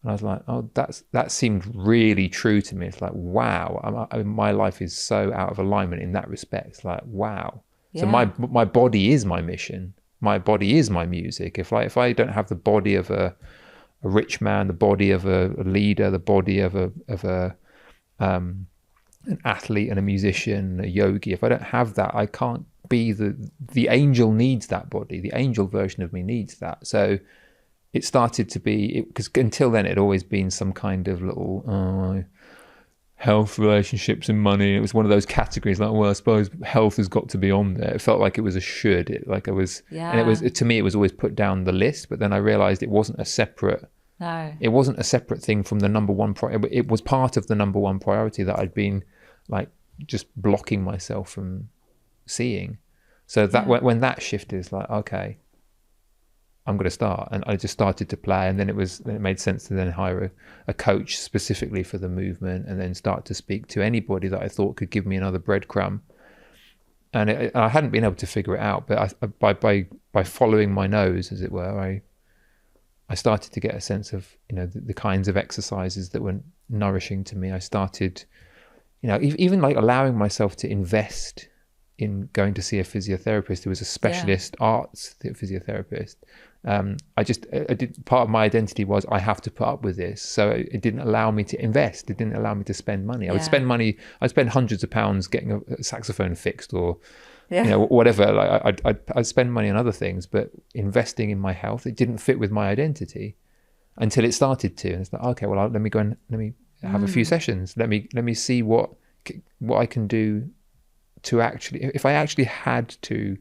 And I was like, oh, that seemed really true to me. It's like, wow, my life is so out of alignment in that respect. It's like, wow. Yeah. So my body is my mission. My body is my music. If I don't have the body of a rich man, the body of a leader, the body of an athlete and a musician, a yogi, if I don't have that, I can't be the angel needs that body. The angel version of me needs that. So it started to be, because until then it had always been some kind of little health, relationships and money. It was one of those categories like, well, I suppose health has got to be on there. It felt like it was a should. And it was, to me, it was always put down the list, but then I realized it wasn't a separate thing from the number one priority. It was part of the number one priority that I'd been like just blocking myself from seeing. So that when that shifted, it's like, okay, I'm going to start. And I just started to play, and then it made sense to then hire a coach specifically for the movement, and then start to speak to anybody that I thought could give me another breadcrumb. And I hadn't been able to figure it out, but by following my nose, as it were, I started to get a sense of the kinds of exercises that were nourishing to me. I started even like allowing myself to invest in going to see a physiotherapist who was a specialist arts physiotherapist. I did, part of my identity was I have to put up with this, so it didn't allow me to invest. It didn't allow me to spend money. I'd spend hundreds of pounds getting a saxophone fixed, or whatever. Like I'd spend money on other things, but investing in my health, it didn't fit with my identity until it started to. And it's like, okay, well, let me go and let me have a few sessions. Let me see what I can do to actually, if I actually had to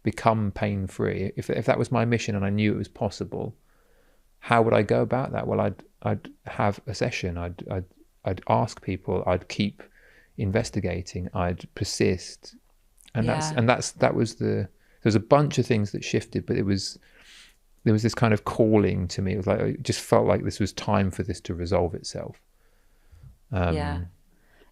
become pain-free, if that was my mission and I knew it was possible, how would I go about that? Well, I'd have a session. I'd ask people. I'd keep investigating. I'd persist. And there's a bunch of things that shifted, but there was this kind of calling to me. It was like, it just felt like this was time for this to resolve itself.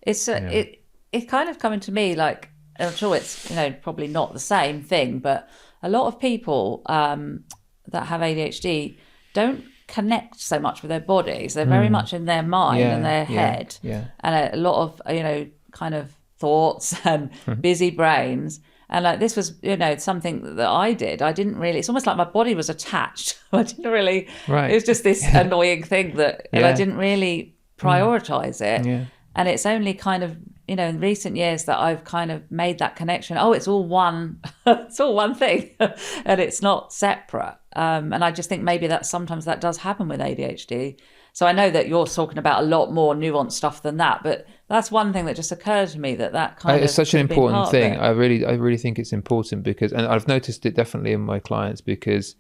It's it kind of coming to me like, I'm sure it's, you know, probably not the same thing, but a lot of people that have ADHD don't connect so much with their bodies. They're very much in their mind and their head, and a lot of, you know, kind of thoughts and busy brains. And like, this was, you know, something that I did. I didn't really, it's almost like my body was attached. I didn't really, it was just this annoying thing that, and I didn't really prioritize it. Yeah. And it's only kind of, you know, in recent years that I've kind of made that connection. Oh, it's all one, it's all one thing and it's not separate. And I just think maybe that sometimes that does happen with ADHD. So I know that you're talking about a lot more nuanced stuff than that, but that's one thing that just occurred to me, that kind of, it's such an important thing. I really think it's important because, and I've noticed it definitely in my clients, because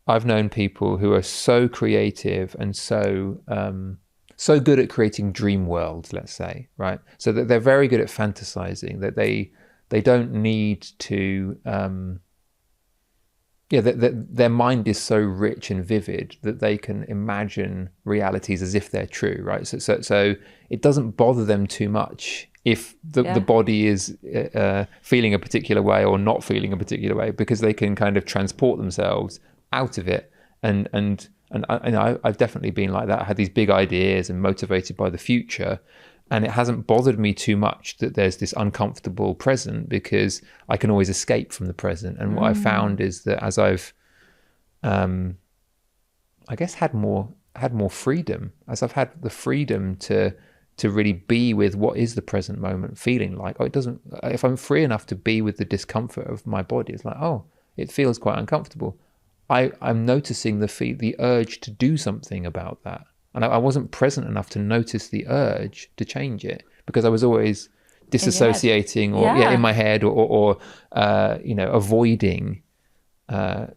I've known people who are so creative and so good at creating dream worlds, let's say, right? So that they're very good at fantasizing, that they don't need to, their mind is so rich and vivid that they can imagine realities as if they're true, right? So it doesn't bother them too much if the body is feeling a particular way or not feeling a particular way, because they can kind of transport themselves out of it. And I've definitely been like that. I had these big ideas and motivated by the future, and it hasn't bothered me too much that there's this uncomfortable present, because I can always escape from the present. And what I found is that as I've, I guess, had more freedom, as I've had the freedom to really be with what is the present moment feeling like. Oh, it doesn't. If I'm free enough to be with the discomfort of my body, it's like, oh, it feels quite uncomfortable. I'm noticing the urge to do something about that. And I wasn't present enough to notice the urge to change it, because I was always disassociating or in my head or you know, avoiding being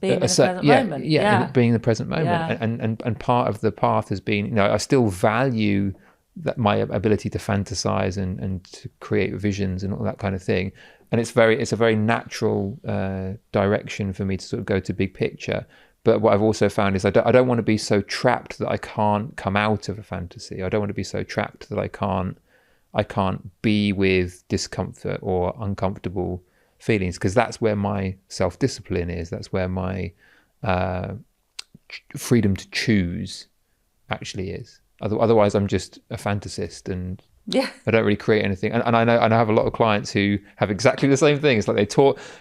in the present moment. Being in the present moment. And part of the path has been, you know, I still value that my ability to fantasize and to create visions and all that kind of thing. And it's a very natural direction for me to sort of go to big picture. But what I've also found is I don't want to be so trapped that I can't come out of a fantasy. I don't want to be so trapped that I can't be with discomfort or uncomfortable feelings, because that's where my self-discipline is. That's where my freedom to choose actually is. Otherwise, I'm just a fantasist and I don't really create anything. And I have a lot of clients who have exactly the same thing. It's like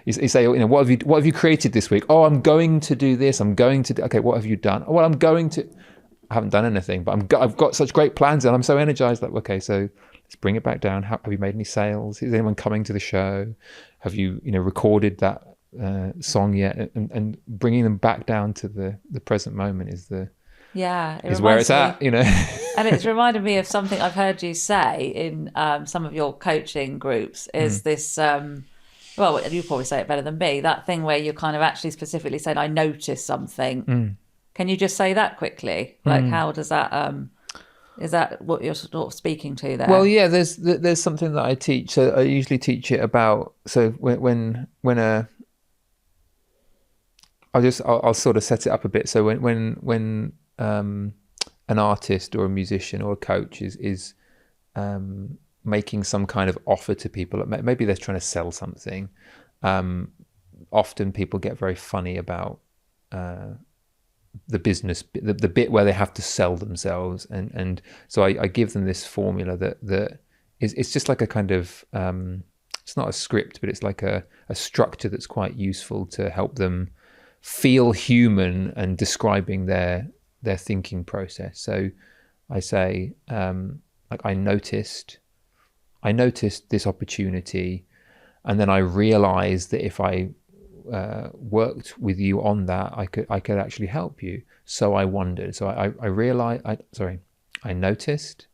you say, you know, what have you created this week? Oh, I'm going to do this. Okay, what have you done? Oh, well, I haven't done anything, but I've got such great plans and I'm so energized. Like, okay, so let's bring it back down. Have you made any sales? Is anyone coming to the show? Have you recorded that song yet? And bringing them back down to the present moment is where it's at, you know. And it's reminded me of something I've heard you say in some of your coaching groups, is this, well, you probably say it better than me, that thing where you're kind of actually specifically saying, I noticed something. Can you just say that quickly? Like, how does that, is that what you're sort of speaking to there? Well, yeah, there's something that I teach. So I usually teach it about, so when I'll sort of set it up a bit. So when an artist or a musician or a coach is making some kind of offer to people, maybe they're trying to sell something. Often people get very funny about the business, the bit where they have to sell themselves, and so I give them this formula that it's just like a kind of it's not a script, but it's like a structure that's quite useful to help them feel human and describing their thinking process. So I say, like, I noticed this opportunity, and then I realized that if I worked with you on that, I could actually help you. So I wondered. So I noticed,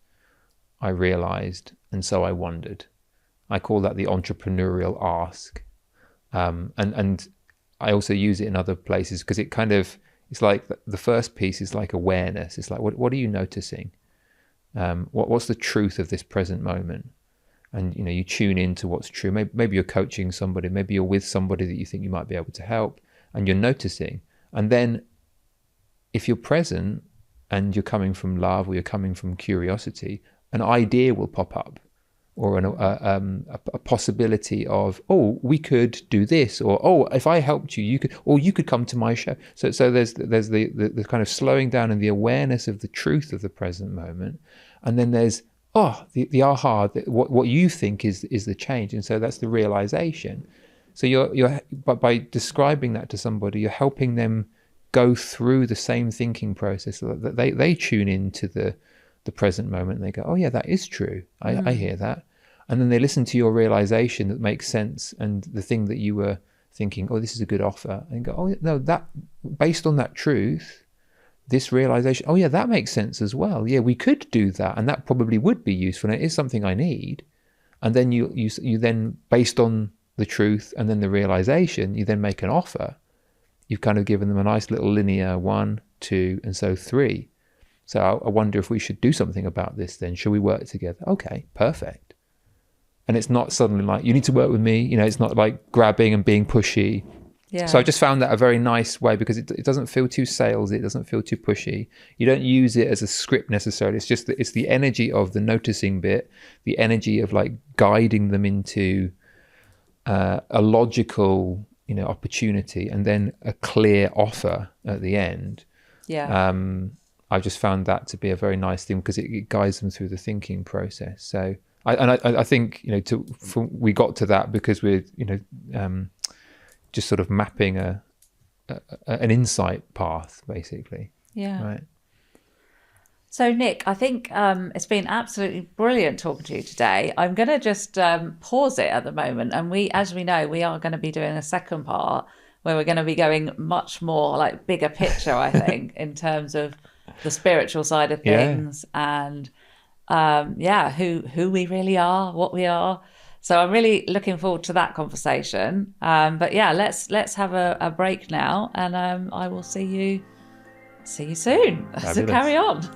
I realized, and so I wondered. I call that the entrepreneurial ask. And I also use it in other places because it's like the first piece is like awareness. It's like, what are you noticing? What's the truth of this present moment? and you tune into what's true. Maybe you're coaching somebody, maybe you're with somebody that you think you might be able to help, and you're noticing. And then if you're present and you're coming from love, or you're coming from curiosity, an idea will pop up, or a possibility of, oh, we could do this, or oh, if I helped you, you could, or you could come to my show. So there's the kind of slowing down and the awareness of the truth of the present moment, and then there's the aha, what you think is the change, and so that's the realization. So you're by describing that to somebody, you're helping them go through the same thinking process, so that they tune into the present moment, and they go, oh yeah, that is true. I hear that. And then they listen to your realization that makes sense, and the thing that you were thinking, oh, this is a good offer, and go, oh no, that based on that truth, this realization, oh yeah, that makes sense as well. Yeah, we could do that, and that probably would be useful, and it is something I need. And then you then, based on the truth and then the realization, you then make an offer. You've kind of given them a nice little linear 1, 2, and so 3. So I wonder if we should do something about this then. Shall we work together? Okay, perfect. And it's not suddenly like, you need to work with me. It's not like grabbing and being pushy. Yeah. So I just found that a very nice way, because it doesn't feel too salesy. It doesn't feel too pushy. You don't use it as a script necessarily. It's just that it's the energy of the noticing bit, the energy of like guiding them into a logical, opportunity, and then a clear offer at the end. Yeah. I've just found that to be a very nice thing, because it guides them through the thinking process. So I think we got to that because we're just sort of mapping an insight path, basically. Yeah. Right. So Nick, I think it's been absolutely brilliant talking to you today. I'm going to just pause it at the moment, and as we know, we are going to be doing a second part where we're going to be going much more like bigger picture, I think, in terms of the spiritual side of things, and who we really are, what we are. So I'm really looking forward to that conversation. But yeah, let's have a break now, and I will see you soon. Fabulous. So carry on.